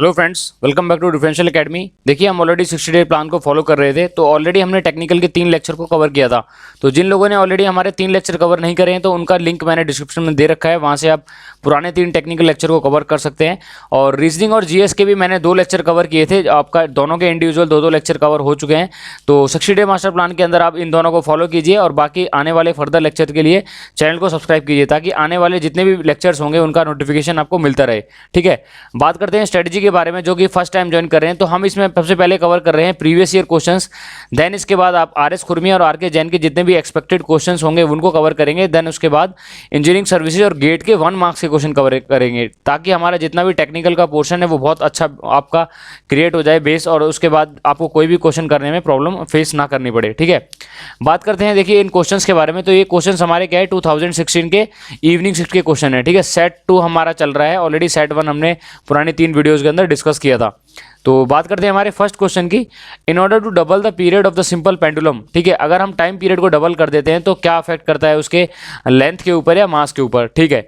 Hello friends, welcome back to Differential Academy. देखिए, हम already 60 day plan को follow कर रहे थे, तो ऑलरेडी हमने टेक्निकल के 3 लेक्चर को कवर किया था। तो जिन लोगों ने ऑलरेडी हमारे 3 लेक्चर कवर नहीं करे हैं, तो उनका लिंक मैंने डिस्क्रिप्शन में दे रखा है, वहाँ से आप पुराने 3 टेक्निकल लेक्चर को कवर कर सकते हैं। और रीजनिंग और जीएस के भी मैंने 2 लेक्चर कवर किए थे, आपका दोनों के इंडिविजुअल 2-2 लेक्चर कवर हो चुके हैं। तो 60 डे मास्टर प्लान के अंदर आप इन दोनों को फॉलो कीजिए और बाकी आने वाले फर्दर लेक्चर के लिए चैनल को सब्सक्राइब कीजिए, ताकि आने वाले जितने भी लेक्चर्स होंगे उनका नोटिफिकेशन आपको मिलता रहे। ठीक है, बात करते हैं स्ट्रेटजी के बारे में, जो कि फर्स्ट टाइम ज्वाइन कर रहे हैं। तो हम इसमें सबसे पहले कवर कर रहे हैं प्रीवियस ईयर क्वेश्चंस, देन इसके बाद आप आरएस खुरमी और आरके जैन के जितने भी एक्सपेक्टेड क्वेश्चंस होंगे उनको कवर करेंगे। देन उसके बाद इंजीनियरिंग सर्विसेज और गेट के 1 मार्क्स के क्वेश्चन कवर करेंगे, ताकि हमारा जितना भी टेक्निकल का पोर्शन है वो बहुत अच्छा आपका क्रिएट हो जाए बेस, और उसके बाद आपको कोई भी क्वेश्चन करने में प्रॉब्लम फेस ना करनी पड़े। ठीक है, बात करते हैं देखिए इन क्वेश्चंस के बारे में। तो ये क्वेश्चंस हमारे क्या है, 2016 के इवनिंग शिफ्ट के क्वेश्चन है। ठीक है, सेट 2 हमारा चल रहा है, ऑलरेडी सेट 1 हमने पुरानी 3 वीडियोस के अंदर डिस्कस किया था। तो बात करते हैं हमारे फर्स्ट क्वेश्चन की। In order to double the period of the simple pendulum, ठीक है, अगर हम टाइम पीरियड को डबल कर देते हैं तो क्या अफेक्ट करता है उसके लेंथ के ऊपर या मास के ऊपर। ठीक है,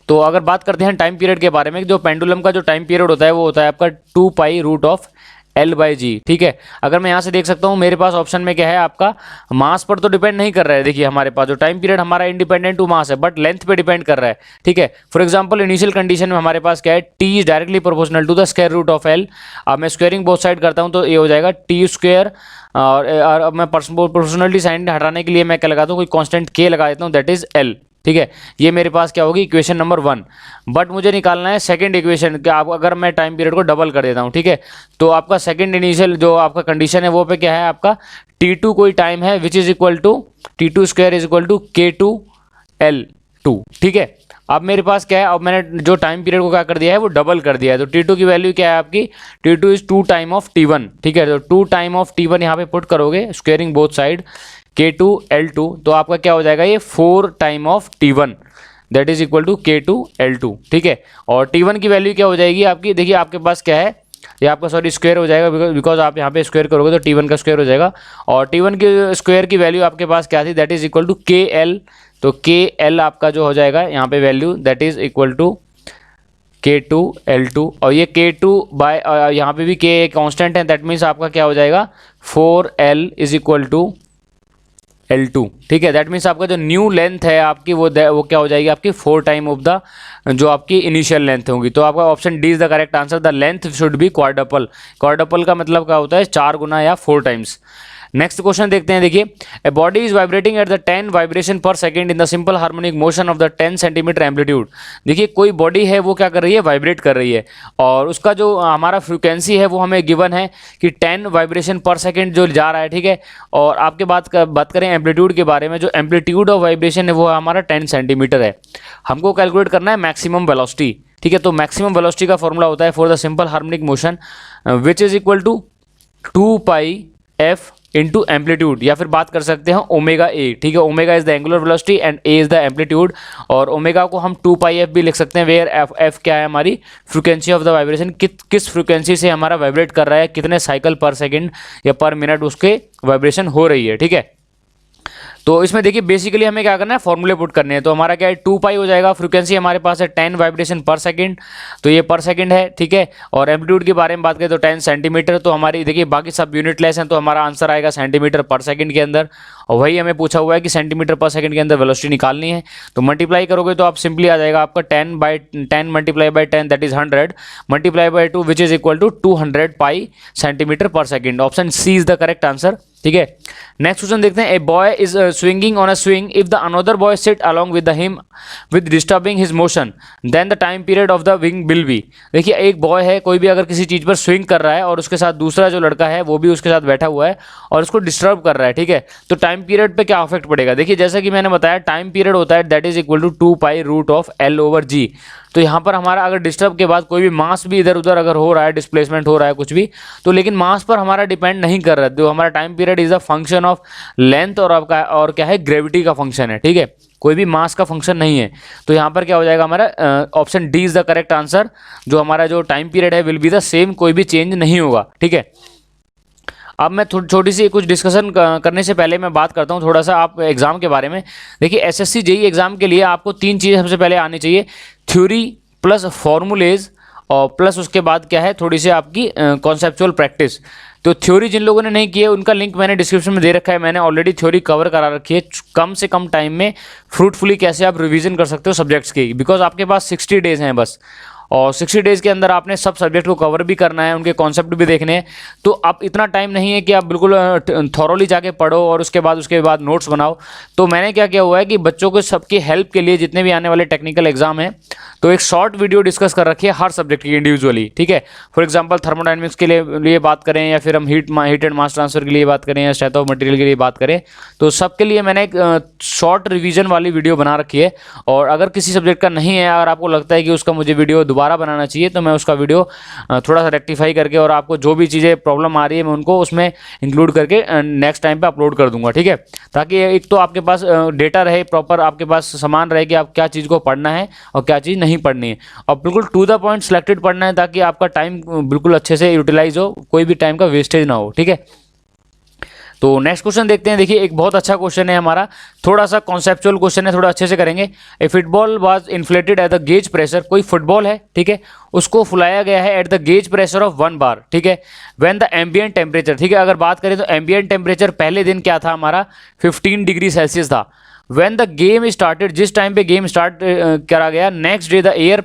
तो अगर बात करते हैं टाइम पीरियड के बारे में, जो पेंडुलम का जो टाइम पीरियड होता है वो होता है आपका 2 पाई रूट ऑफ L/G। ठीक है, अगर मैं यहाँ से देख सकता हूँ मेरे पास ऑप्शन में क्या है, आपका मास पर तो डिपेंड नहीं कर रहा है। देखिए हमारे पास जो टाइम पीरियड हमारा इंडिपेंडेंट टू मास है, बट लेंथ पे डिपेंड कर रहा है। ठीक है, फॉर एग्जांपल इनिशियल कंडीशन में हमारे पास क्या है, T is directly proportional to the square root of L। अब मैं स्क्वायरिंग बोथ साइड करता हूँ तो ये हो जाएगा T स्क्वायर, और अब मैं प्रोपोर्शनलिटी साइन हटाने के लिए मैं क्या लगाता हूँ, कोई कॉन्स्टेंट K लगा देता हूँ, दैट इज L। ठीक है, ये मेरे पास क्या होगी, इक्वेशन नंबर 1। बट मुझे निकालना है सेकंड इक्वेशन कि आप अगर मैं टाइम पीरियड को डबल कर देता हूँ। ठीक है, तो आपका सेकंड इनिशियल जो आपका कंडीशन है वो पे क्या है, आपका T2 कोई टाइम है which is equal to T2 square is equal to K2 L2। ठीक है, अब मेरे पास क्या है, अब मैंने जो टाइम पीरियड को क्या कर दिया है वो डबल कर दिया है। तो T2 की वैल्यू क्या है आपकी, T2 is 2 time of T1। ठीक है, तो 2 टाइम ऑफ T1 यहाँ पे पुट करोगे, squaring both side K2 L2, तो आपका क्या हो जाएगा, ये 4 time of T1 that is equal to K2 L2। ठीक है, और T1 की वैल्यू क्या हो जाएगी आपकी, देखिए आपके पास क्या है, ये आपका सॉरी स्क्वायर हो जाएगा, बिकॉज आप यहाँ पे स्क्वायर करोगे तो T1 का स्क्वायर हो जाएगा। और T1 की स्क्वायर की वैल्यू आपके पास क्या थी, that is equal to KL। तो KL आपका जो हो जाएगा यहाँ पे value that is equal to K2 L2, और ये K2 बाय यहाँ पे भी K कांस्टेंट है, दैट मीन्स आपका क्या हो जाएगा 4L is equal to L2। ठीक है, दैट मीन्स आपका जो न्यू लेंथ है आपकी वो क्या हो जाएगी आपकी 4 टाइम ऑफ द जो आपकी इनिशियल लेंथ होगी। तो आपका option D is the correct answer, the length should be quadruple. Quadruple का मतलब क्या होता है, 4 गुना या 4 टाइम्स। नेक्स्ट क्वेश्चन देखते हैं। देखिए, a body is vibrating at the 10 vibration per second in the simple harmonic motion of the 10 centimetre amplitude. देखिए कोई बॉडी है वो क्या कर रही है, वाइब्रेट कर रही है, और उसका जो हमारा फ्रिक्वेंसी है वो हमें गिवन है कि 10 वाइब्रेशन पर सेकंड जो जा रहा है। ठीक है, और आपके बात करें एम्पलीट्यूड के बारे में, जो एम्पलीट्यूड ऑफ वाइब्रेशन है वो हमारा 10 सेंटीमीटर है। हमको कैलकुलेट करना है मैक्सिमम वेलोसिटी। ठीक है, तो मैक्सिमम वेलोसिटी का फॉर्मूला होता है for the simple harmonic motion which is equal to 2 pi f into amplitude, या फिर बात कर सकते हैं ओमेगा ए। ठीक है, omega is the angular velocity and A is the amplitude, और ओमेगा को हम 2 पाई f भी लिख सकते हैं, वेयर f क्या है, हमारी फ्रीक्वेंसी ऑफ द वाइब्रेशन, किस फ्रीक्वेंसी से हमारा वाइब्रेट कर रहा है, कितने साइकिल पर सेकंड या पर मिनट उसके वाइब्रेशन हो रही है। ठीक है, तो इसमें देखिए बेसिकली हमें क्या करना है, फॉर्मूले पुट करने हैं। तो हमारा क्या है, 2 पाई हो जाएगा, फ्रीक्वेंसी हमारे पास है 10 वाइब्रेशन पर सेकंड, तो ये पर सेकंड है। ठीक है, और एम्पलीट्यूड के बारे में बात करें तो 10 सेंटीमीटर, तो हमारी देखिए बाकी सब यूनिट लेस हैं, तो हमारा आंसर आएगा सेंटीमीटर पर सेकंड के अंदर, और वही हमें पूछा हुआ है कि सेंटीमीटर पर सेकंड के अंदर वेलोसिटी निकालनी है। तो मल्टीप्लाई करोगे तो आप सिंपली आ जाएगा आपका 10 multiply by 10 that is 100 multiply by 2 which is equal to 200 pi centimetre per second. Option C is the correct answer. ठीक है, नेक्स्ट क्वेश्चन देखते हैं। A boy is swinging on a swing if the another boy sit along with him with disturbing his motion then the time period of the wing will be. देखिए एक boy है, कोई भी अगर किसी चीज़ पर स्विंग कर रहा है और उसके साथ दूसरा जो लड़का है वो भी उसके साथ बैठा हुआ है और उसको डिस्टर्ब कर रहा है। ठीक है, तो टाइम पीरियड पे क्या अफेक्ट पड़ेगा। देखिए जैसा कि मैंने बताया टाइम पीरियड होता है that is equal to 2 pi root of L/G। तो यहाँ पर हमारा अगर डिस्टर्ब के बाद कोई भी मास भी इधर उधर अगर हो रहा है, डिस्प्लेसमेंट हो रहा है कुछ भी, तो लेकिन मास पर हमारा डिपेंड नहीं कर रहा है। तो हमारा time period is a function of length और आपका और क्या है, ग्रेविटी का फंक्शन है। ठीक है, कोई भी मास का फंक्शन नहीं है। तो यहाँ पर क्या हो जाएगा हमारा option D is the correct answer. जो हमारा जो टाइम पीरियड है विल बी द सेम, कोई भी चेंज नहीं होगा। ठीक है, अब मैं छोटी सी कुछ डिस्कशन करने से पहले मैं बात करता हूँ थोड़ा सा आप एग्जाम के बारे में। देखिए एसएससी जेईई एग्जाम के लिए आपको 3 चीज़ें सबसे पहले आनी चाहिए, थ्योरी प्लस फॉर्मूलेज और प्लस उसके बाद क्या है, थोड़ी सी आपकी कॉन्सेप्चुअल प्रैक्टिस। तो थ्योरी जिन लोगों ने नहीं की है उनका लिंक मैंने डिस्क्रिप्शन में दे रखा है। मैंने ऑलरेडी थ्योरी कवर करा रखी है, कम से कम टाइम में फ्रूटफुली कैसे आप रिवीजन कर सकते हो सब्जेक्ट्स की, बिकॉज आपके पास 60 डेज हैं बस, और 60 डेज़ के अंदर आपने सब सब्जेक्ट को कवर भी करना है, उनके कॉन्सेप्ट भी देखने हैं। तो आप इतना टाइम नहीं है कि आप बिल्कुल थॉरोली जाके पढ़ो और उसके बाद नोट्स बनाओ। तो मैंने क्या किया हुआ है कि बच्चों को सबकी हेल्प के लिए जितने भी आने वाले टेक्निकल एग्जाम हैं, तो एक शॉर्ट वीडियो डिस्कस कर रखी है हर सब्जेक्ट की इंडिविजुअली, ठीक है। फॉर एग्जांपल थर्मोडायनेमिक्स के लिए बात करें, या फिर हम हीट एंड मास ट्रांसफर के लिए बात करें, या स्ट्रेंथ ऑफ मटेरियल के लिए बात करें, तो सबके लिए मैंने एक शॉर्ट रिवीजन वाली वीडियो बना रखी है। और अगर किसी सब्जेक्ट का नहीं है, अगर आपको लगता है कि उसका मुझे वीडियो दोबारा बनाना चाहिए, तो मैं उसका वीडियो थोड़ा सा रेक्टिफाई करके और आपको जो भी चीज़ें प्रॉब्लम आ रही है मैं उनको उसमें इंक्लूड करके नेक्स्ट टाइम पे अपलोड कर दूंगा, ठीक है। ताकि एक तो आपके पास डेटा रहे प्रॉपर, आपके पास सामान रहे कि आप क्या चीज़ को पढ़ना है और क्या चीज़ नहीं पढ़नी है, और बिल्कुल टू द पॉइंट सिलेक्टेड पढ़ना है, ताकि आपका टाइम बिल्कुल अच्छे से यूटिलाइज हो, कोई भी टाइम का वेस्टेज ना हो, ठीक है। तो नेक्स्ट क्वेश्चन देखते हैं। देखिए एक बहुत अच्छा क्वेश्चन है हमारा, थोड़ा सा कॉन्सेप्चुअल क्वेश्चन है, थोड़ा अच्छे से करेंगे। A football was inflated at the gauge pressure, कोई फुटबॉल है, ठीक है, उसको फुलाया गया है at the gauge pressure of 1 bar, ठीक है, व्हेन द एम्बिएंट टेम्परेचर, ठीक है। अगर बात करें तो एम्बिएंट टेम्परेचर पहले दिन क्या था हमारा, 15 डिग्री सेल्सियस था। व्हेन द गेम स्टार्टेड, जिस टाइम पे गेम स्टार्ट करा गया, next day the air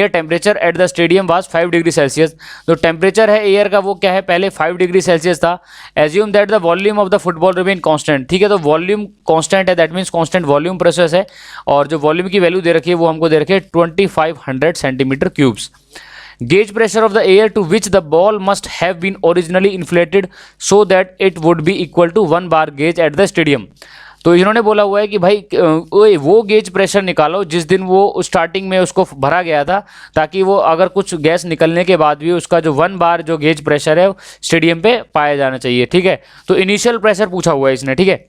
temperature at the stadium was 5 degree Celsius. तो टेम्परेचर है एयर का वो क्या है, पहले 5 डिग्री सेल्सियस था। Assume that the volume of the football remain constant, ठीक है। तो वॉल्यूम कांस्टेंट है, that means constant volume process है, और जो वॉल्यूम की वैल्यू दे रखी है वो हमको दे रखी है 2500 centimetre cubes. Gauge pressure of the air to which the ball must have been originally inflated so that it would be equal to 1 bar gauge at the stadium। तो इन्होंने बोला हुआ है कि भाई वो गेज प्रेशर निकालो जिस दिन वो स्टार्टिंग में उसको भरा गया था, ताकि वो अगर कुछ गैस निकलने के बाद भी उसका जो 1 बार जो गेज प्रेशर है स्टेडियम पे पाया जाना चाहिए, ठीक है। तो इनिशियल प्रेशर पूछा हुआ है इसने, ठीक है।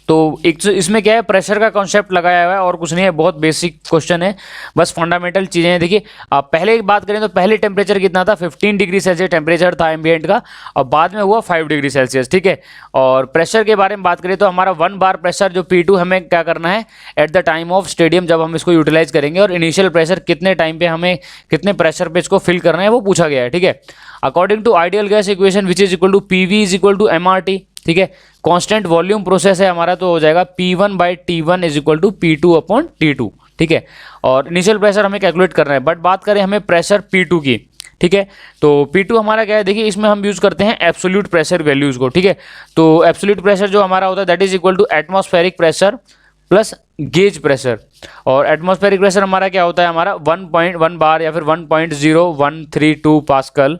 तो एक इसमें क्या है, प्रेशर का कॉन्सेप्ट लगाया हुआ है और कुछ नहीं है, बहुत बेसिक क्वेश्चन है, बस फंडामेंटल चीज़ें हैं। देखिए आप पहले बात करें तो पहले टेम्परेचर कितना था, 15 डिग्री सेल्सियस टेम्परेचर था एम्बिएंट का, और बाद में हुआ 5 डिग्री सेल्सियस, ठीक है। और प्रेशर के बारे में बात करें तो हमारा 1 बार प्रेशर जो P2 हमें क्या करना है at the time of stadium, जब हम इसको यूटिलाइज करेंगे, और इनिशियल प्रेशर कितने टाइम पे हमें कितने प्रेशर पे इसको फिल करना है वो पूछा गया है, ठीक है। According to ideal gas equation which is equal to PV is equal to MRT, ठीक है। कांस्टेंट वॉल्यूम प्रोसेस है हमारा, तो हो जाएगा P1/T1 is equal to P2/T2, ठीक है। और इनिशियल प्रेशर हमें कैलकुलेट करना है, बट बात करें हमें प्रेशर P2 की, ठीक है। तो P2 हमारा क्या है, देखिए इसमें हम यूज करते हैं एब्सोल्यूट प्रेशर वैल्यूज को, ठीक है। तो एब्सोल्यूट प्रेशर जो हमारा होता है that is equal to atmospheric pressure plus gauge pressure. और एटमॉस्फेरिक प्रेशर हमारा क्या होता है, हमारा 1.1 बार या फिर 1.0132 पास्कल,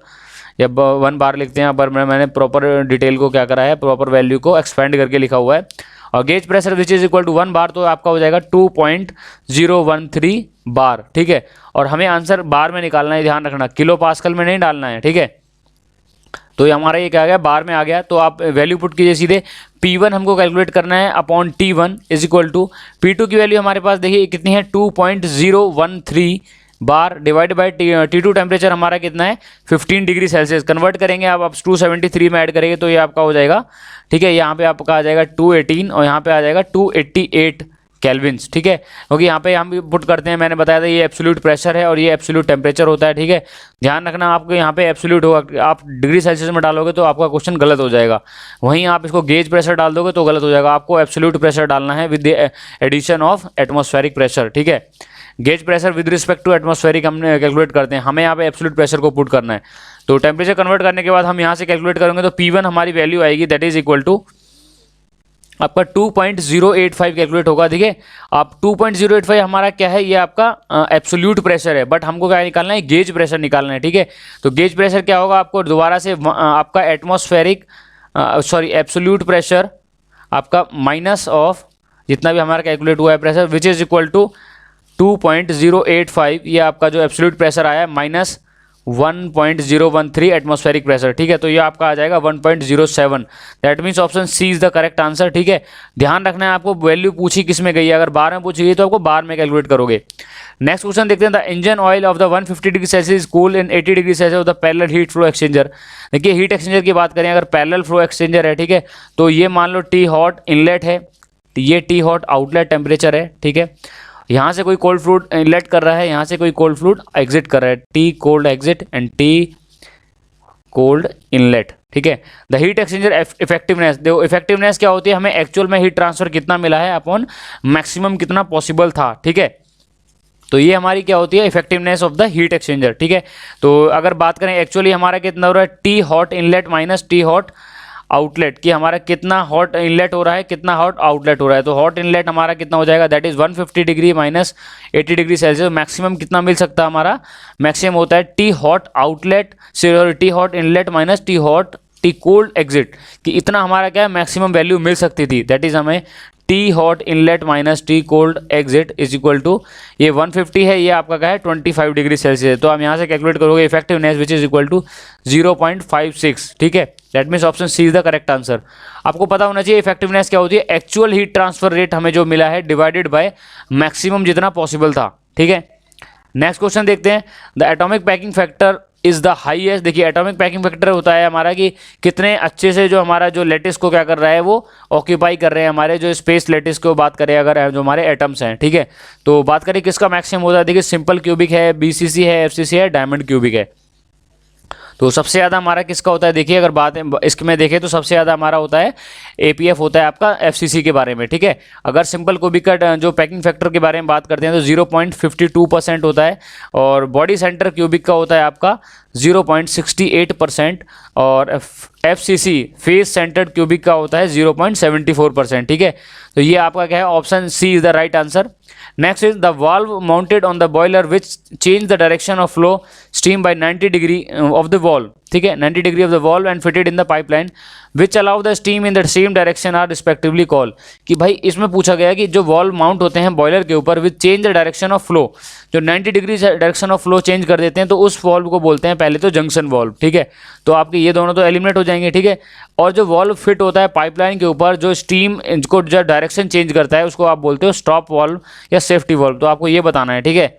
या 1 बार लिखते हैं, पर मैंने प्रॉपर डिटेल को क्या करा है, प्रॉपर वैल्यू को एक्सपेंड करके लिखा हुआ है। और gauge pressure which is equal to 1 bar, तो आपका हो जाएगा 2.013 बार, ठीक है। और हमें आंसर बार में निकालना है, ध्यान रखना, किलो पास्कल में नहीं डालना है, ठीक है। तो हमारा ये क्या आ गया, बार में आ गया। तो आप वैल्यू पुट कीजिए सीधे, P1 हमको कैलकुलेट करना है upon T1 is equal to P2 की वैल्यू हमारे पास देखिए कितनी है, 2.013 बार डिवाइड बाई T2 टेम्परेचर हमारा कितना है 15 डिग्री सेल्सियस। कन्वर्ट करेंगे आप 273 में ऐड करेंगे तो ये आपका हो जाएगा, ठीक है। यहाँ पे आपका आ जाएगा 218 और यहाँ पे आ जाएगा 288 केल्विन्स, ठीक है। क्योंकि यहाँ पे हम पुट करते हैं, मैंने बताया था ये एब्सोल्यूट प्रेशर है और ये एब्सोल्यूट टेम्परेचर होता है, ठीक है। ध्यान रखना आपको यहाँ पे एब्सोल्यूट होगा, आप डिग्री सेल्सियस में डालोगे तो आपका क्वेश्चन गलत हो जाएगा, वहीं आप इसको गेज प्रेशर डाल दोगे तो गलत हो जाएगा। आपको एब्सोल्यूट प्रेशर डालना है with the addition of atmospheric pressure, ठीक है। Gauge pressure with respect to atmospheric हम कैलकुलेट करते हैं, हमें यहाँ पे एब्सोल्यूट प्रेशर को पुट करना है। तो टेम्परेचर कन्वर्ट करने के बाद हम यहाँ से कैलकुलेट करेंगे तो P1 हमारी वैल्यू आएगी दैट इज इक्वल टू आपका 2.085 कैलकुलेट होगा, ठीक है। आप 2.085 हमारा क्या है, ये आपका एब्सोल्यूट प्रेशर है, बट हमको क्या निकालना है, गेज प्रेशर निकालना है, ठीक है। तो गेज प्रेशर क्या होगा, आपको दोबारा से आपका एब्सोल्यूट प्रेशर आपका माइनस ऑफ जितना भी हमारा कैलकुलेट हुआ है pressure which is equal to 2.085, ये आपका जो एब्सोल्यूट प्रेशर आया है माइनस 1.013 एटमॉस्फेरिक प्रेशर, ठीक है। तो ये आपका आ जाएगा 1.07, that means option C is the correct answer, ठीक है। ध्यान रखना है आपको वैल्यू पूछी किस में गई है, अगर बार में पूछी गई तो आपको बार में कैलकुलेट करोगे। नेक्स्ट क्वेश्चन देखते हैं, the engine oil of the 150 degree Celsius cool in 80 degree Celsius of the parallel heat flow exchanger. देखिए हीट एक्सचेंजर की बात करें, अगर पैरेलल फ्लो एक्सचेंजर है, ठीक है, तो ये मान लो T हॉट इनलेट है, ये T हॉट आउटलेट टेम्परेचर है, ठीक है। यहाँ से कोई कोल्ड फ्लूइड इनलेट कर रहा है, यहाँ से कोई कोल्ड फ्लूइड एग्जिट कर रहा है, T cold exit and T cold inlet, ठीक है। द हीट एक्सचेंजर इफेक्टिवनेस, देखो इफेक्टिवनेस क्या होती है, हमें एक्चुअल में हीट ट्रांसफर कितना मिला है अपॉन मैक्सिमम कितना पॉसिबल था, ठीक है। तो ये हमारी क्या होती है, effectiveness of the heat exchanger, ठीक है। तो अगर बात करें एक्चुअली हमारा कितना हो रहा है, T hot inlet minus T hot outlet, कि हमारा कितना हॉट इनलेट हो रहा है, कितना हॉट आउटलेट हो रहा है। तो हॉट इनलेट हमारा कितना हो जाएगा, that is 150 degree minus 80 degree Celsius. Maximum कितना मिल सकता है हमारा, मैक्सिमम होता है टी हॉट आउटलेट से T hot inlet minus T cold exit, कि इतना हमारा क्या है मैक्सिमम वैल्यू मिल सकती थी। दैट इज हमें T hot inlet minus T cold exit is equal to, ये 150 है, ये आपका क्या है 25 डिग्री सेल्सियस है। तो आप यहाँ से कैलकुलेट करोगे effectiveness which is equal to 0.56, ठीक है। That means option C is the correct answer. आपको पता होना चाहिए इफेक्टिवनेस क्या होती है, एक्चुअल हीट ट्रांसफर रेट हमें जो मिला है डिवाइडेड बाय मैक्सिमम जितना पॉसिबल था, ठीक है। नेक्स्ट क्वेश्चन देखते हैं, the atomic packing factor is the highest. देखिए एटॉमिक पैकिंग फैक्टर होता है हमारा कि कितने अच्छे से जो हमारा जो लेटिस को क्या कर रहा है वो ऑक्यूपाई कर रहे हैं, हमारे जो स्पेस लेटिस को बात करें अगर जो हमारे एटम्स हैं, ठीक है। तो बात करें किसका मैक्सिमम होता है, देखिए सिंपल क्यूबिक है, बीसीसी है, एफसीसी है, डायमंड क्यूबिक है। तो सबसे ज़्यादा हमारा किसका होता है, देखिए अगर बात इसमें देखें तो सबसे ज़्यादा हमारा होता है एपीएफ होता है आपका एफसीसी के बारे में, ठीक है। अगर सिंपल क्यूबिक का जो पैकिंग फैक्टर के बारे में बात करते हैं तो 0.52% होता है, और बॉडी सेंटर क्यूबिक का होता है आपका 0.68%, और एफसीसी फेस सेंटर्ड क्यूबिक का होता है 0.74%, ठीक है। तो ये आपका क्या है, option C is the right answer. Next is the valve mounted on the boiler which change the direction of flow steam by 90 degree of the valve, ठीक है, 90 degree of the valve and fitted in the pipeline which allow the steam in the same direction are respectively call, कि भाई इसमें पूछा गया कि जो valve mount होते हैं बॉयलर के ऊपर विच change the direction of flow, जो 90 degree direction of flow change कर देते हैं, तो उस वॉल्व को बोलते हैं पहले तो जंक्शन वॉल्व, ठीक है। तो आपके ये दोनों तो एलिमिनेट हो जाएंगे, ठीक है। और जो वॉल्व फिट होता है पाइपलाइन के ऊपर जो स्टीम को जो डायरेक्शन चेंज करता है उसको आप बोलते हो स्टॉप वॉल्व या सेफ्टी वॉल्व। तो आपको ये बताना है, ठीक है।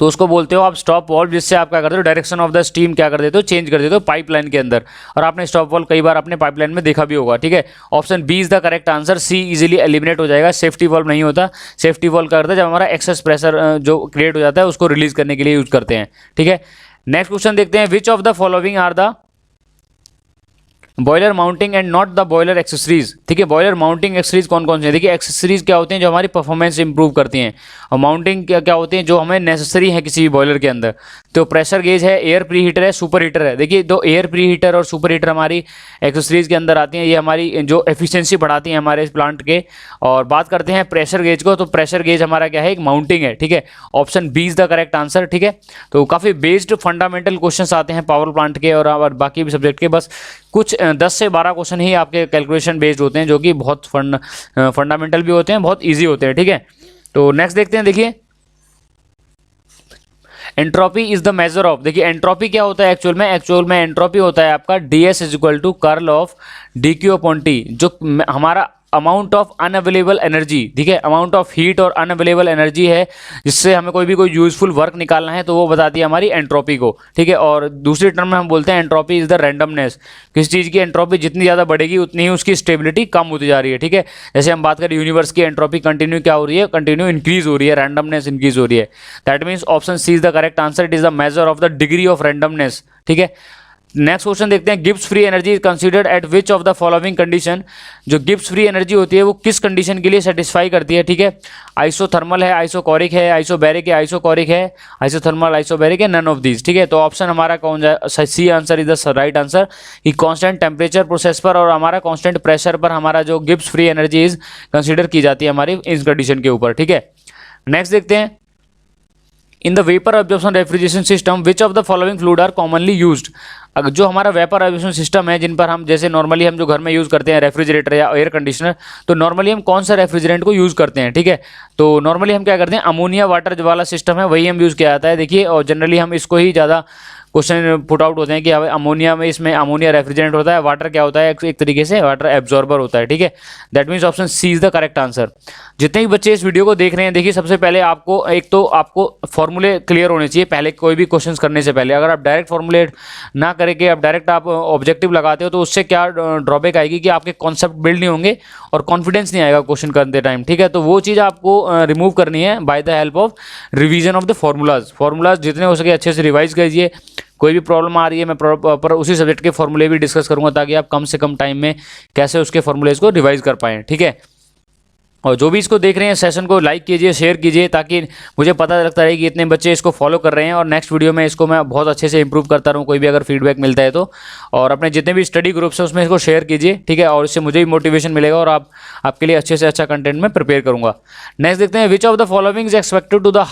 तो उसको बोलते हो आप स्टॉप वॉल्व, जिससे आप क्या करते हो डायरेक्शन ऑफ द स्टीम क्या कर देते हो, चेंज कर देते हो पाइपलाइन के अंदर। और आपने स्टॉप वॉल्व कई बार अपने पाइपलाइन में देखा भी होगा, ठीक है। Option B is the correct answer, C easily eliminate हो जाएगा। सेफ्टी वॉल्व नहीं होता, सेफ्टी वॉल्व क्या करता है जब हमारा एक्सेस प्रेशर जो क्रिएट हो जाता है उसको रिलीज करने के लिए यूज करते हैं, ठीक है। नेक्स्ट क्वेश्चन देखते हैं, which of the following are the boiler mounting and not the boiler accessories, ठीक है। बॉयलर माउंटिंग एक्सेसरीज कौन कौन से हैं, देखिए एक्सेसरीज क्या होती हैं जो हमारी परफॉर्मेंस इंप्रूव करती हैं, और माउंटिंग क्या क्या होती हैं जो हमें नेसेसरी है किसी भी बॉयलर के अंदर। तो प्रेशर गेज है, एयर प्री हीटर है, सुपर हीटर है। देखिए दो एयर प्री हीटर और सुपर हीटर हमारी एक्सेसरीज के अंदर आती हैं, ये हमारी जो एफिशिएंसी बढ़ाती हैं हमारे इस प्लांट के। और बात करते हैं प्रेशर गेज को, तो प्रेशर गेज हमारा क्या है, एक माउंटिंग है, ठीक है। Option B is the correct answer, ठीक है। तो काफ़ी बेस्ड फंडामेंटल क्वेश्चंस आते हैं पावर प्लांट के और बाकी भी सब्जेक्ट के, बस कुछ 10 से 12 क्वेश्चन ही आपके कैलकुलेशन बेस्ड होते हैं जो कि बहुत फंडामेंटल भी होते हैं, बहुत इजी होते हैं, ठीक है। तो नेक्स्ट देखते हैं, देखिए entropy is the measure of, देखिए एंट्रोपी क्या होता है एक्चुअल में एंट्रोपी होता है आपका ds is equal to curl of dq upon t, जो हमारा अमाउंट ऑफ अनअवेलेबल एनर्जी, ठीक है, अमाउंट ऑफ हीट और अनअवेलेबल एनर्जी है जिससे हमें कोई यूजफुल वर्क निकालना है, तो वो बताती है हमारी एंट्रोपी को, ठीक है। और दूसरी टर्म में हम बोलते हैं एंट्रोपी इज द रैंडमनेस, किसी चीज़ की एंट्रोपी जितनी ज़्यादा बढ़ेगी उतनी ही उसकी स्टेबिलिटी कम होती जा रही है, ठीक है। जैसे हम बात करें यूनिवर्स की एंट्रोपी कंटिन्यू क्या हो रही है, कंटिन्यू इंक्रीज हो रही है, रैंडमनेस इंक्रीज हो रही है। That means option C is the correct answer, it is the measure of the degree of randomness, ठीक है। नेक्स्ट क्वेश्चन देखते हैं, Gibbs free energy is considered at which of the following condition, जो Gibbs free energy होती है वो किस condition के लिए सेटिस्फाई करती है, ठीक है। आइसोथर्मल है, आइसोकोरिक है, आइसोबैरिक है, आइसोकोरिक है, आइसोथर्मल, आइसोबैरिक है, नन ऑफ दीज, ठीक है। तो ऑप्शन हमारा कौन जाए, C answer is the right answer, कि कांस्टेंट टेम्परेचर प्रोसेस पर और हमारा कांस्टेंट प्रेशर पर हमारा जो Gibbs free energy is consider की जाती है हमारी इस कंडीशन के ऊपर, ठीक है। नेक्स्ट देखते हैं, in the vapour absorption refrigeration system which of the following fluid are commonly used, अगर जो हमारा वेपर एब्जॉर्प्शन सिस्टम है जिन पर हम जैसे नॉर्मली हम जो घर में यूज़ करते हैं रेफ्रिजरेटर या एयर कंडीशनर, तो नॉर्मली हम कौन सा रेफ्रिजरेंट को यूज़ करते हैं, ठीक है। तो नॉर्मली हम क्या करते हैं, अमोनिया वाटर वाला सिस्टम है वही हम यूज़ किया जाता है, देखिए। और जनरली हम इसको ही ज़्यादा क्वेश्चन पुट आउट होते हैं कि अमोनिया में, इसमें अमोनिया रेफ्रिजरेंट होता है, वाटर क्या होता है, एक तरीके से वाटर एब्जॉर्बर होता है, ठीक है। That means option C is the correct answer. जितने भी बच्चे इस वीडियो को देख रहे हैं, देखिए सबसे पहले आपको एक तो आपको फॉर्मूले क्लियर होने चाहिए पहले, कोई भी क्वेश्चन करने से पहले। अगर आप डायरेक्ट फॉर्मुलेट ना करके आप डायरेक्ट आप ऑब्जेक्टिव लगाते हो तो उससे क्या ड्रॉबैक आएगी कि आपके कॉन्सेप्ट बिल्ड नहीं होंगे और कॉन्फिडेंस नहीं आएगा क्वेश्चन करते टाइम, ठीक है। तो वो चीज़ आपको रिमूव करनी है by the help of revision of the formulas जितने हो सके अच्छे से रिवाइज कीजिए। कोई भी प्रॉब्लम आ रही है मैं प्रॉपर उसी सब्जेक्ट के फॉर्मूले भी डिस्कस करूंगा ताकि आप कम से कम टाइम में कैसे उसके फॉर्मूलेज को रिवाइज कर पाएँ, ठीक है। और जो भी इसको देख रहे हैं सेशन को लाइक कीजिए, शेयर कीजिए, ताकि मुझे पता लगता रहे कि इतने बच्चे इसको फॉलो कर रहे हैं और नेक्स्ट वीडियो में इसको मैं बहुत अच्छे से इंप्रूव करता रहूँ, कोई भी अगर फीडबैक मिलता है तो। और अपने जितने भी स्टडी ग्रुप्स हैं उसमें इसको शेयर कीजिए, ठीक है, और इससे मुझे भी मोटिवेशन मिलेगा और आपके लिए अच्छे से अच्छा कंटेंट में प्रिपेयर करूँगा। नेक्स्ट देखते हैं, which of the following is expected to the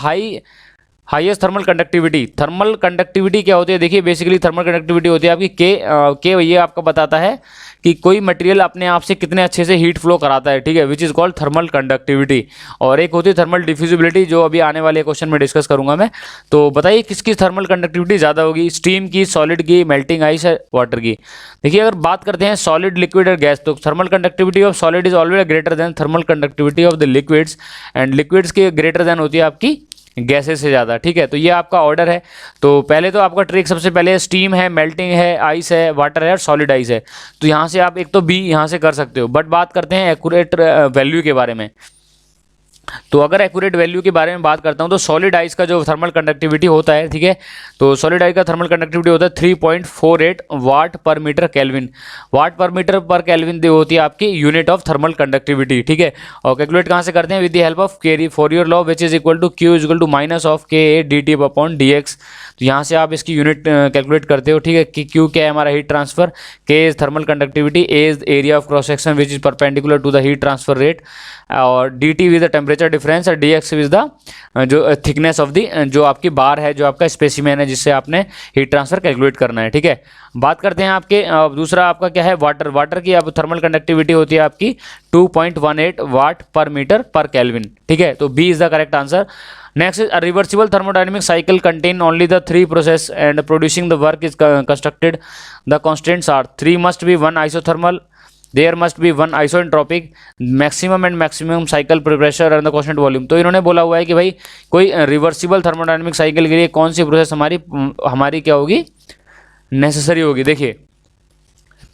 highest thermal conductivity. Thermal conductivity क्या होती है, देखिए बेसिकली थर्मल कंडक्टिविटी होती है आपकी के ये आपका बताता है कि कोई मटेरियल अपने आप से कितने अच्छे से हीट फ्लो कराता है, ठीक है, which is called thermal conductivity. और एक होती है थर्मल डिफ्यूजिबिलिटी, जो अभी आने वाले क्वेश्चन में डिस्कस करूंगा मैं। तो बताइए किसकी थर्मल कंडक्टिविटी ज़्यादा होगी, स्टीम की, सॉलिड की, मेल्टिंग आइस है, वाटर की। देखिए अगर बात करते हैं सॉलिड, लिक्विड और गैस, तो thermal conductivity of solid is always greater than thermal conductivity of the liquids, and liquids की ग्रेटर देन होती है आपकी गैसेस से ज़्यादा, ठीक है। तो ये आपका ऑर्डर है। तो पहले तो आपका ट्रिक सबसे पहले स्टीम है, मेल्टिंग है, आइस है, वाटर है और सॉलिड आइस है। तो यहाँ से आप एक तो बी यहाँ से कर सकते हो। बट बात करते हैं एक्यूरेट वैल्यू के बारे में। तो अगर एक्यूरेट वैल्यू के बारे में बात करता हूँ तो सॉलिड आइस का जो थर्मल कंडक्टिविटी होता है, ठीक है, तो सॉलिड आइस का थर्मल कंडक्टिविटी होता है 3.48 वाट पर मीटर केल्विन। वाट पर मीटर पर केल्विन होती है आपकी यूनिट ऑफ थर्मल कंडक्टिविटी, ठीक है। और कैलकुलेट कहाँ से करते हैं, विद द हेल्प ऑफ के Fourier law which is equal to Q is equal to minus of K A D T upon D X. तो यहाँ से आप इसकी यूनिट कैलकुलेट करते हो, ठीक है, कि क्यू क्या है हमारा heat transfer, K is thermal conductivity, A is area of cross section which is perpendicular to the heat transfer rate, और D T which the temperature difference, और डी एक्स विज द जो thickness of the जो आपकी बार है, जो आपका specimen है जिससे आपने हीट ट्रांसफर कैलकुलेट करना है, ठीक है। बात करते हैं आपके दूसरा आपका क्या है, वाटर की अब थर्मल कंडक्टिविटी होती है आपकी 2.18 वाट पर मीटर पर केल्विन, ठीक है। तो B is the correct answer. Next is a reversible thermodynamic cycle contain only the three process and producing the work is constructed. The constants are 3 must be 1 isothermal, there must be 1 isoentropic, maximum cycle pressure and the constant volume। तो इन्होंने बोला हुआ है कि भाई कोई reversible thermodynamic cycle के लिए कौन सी प्रोसेस हमारी क्या होगी, नेसेसरी होगी। देखिए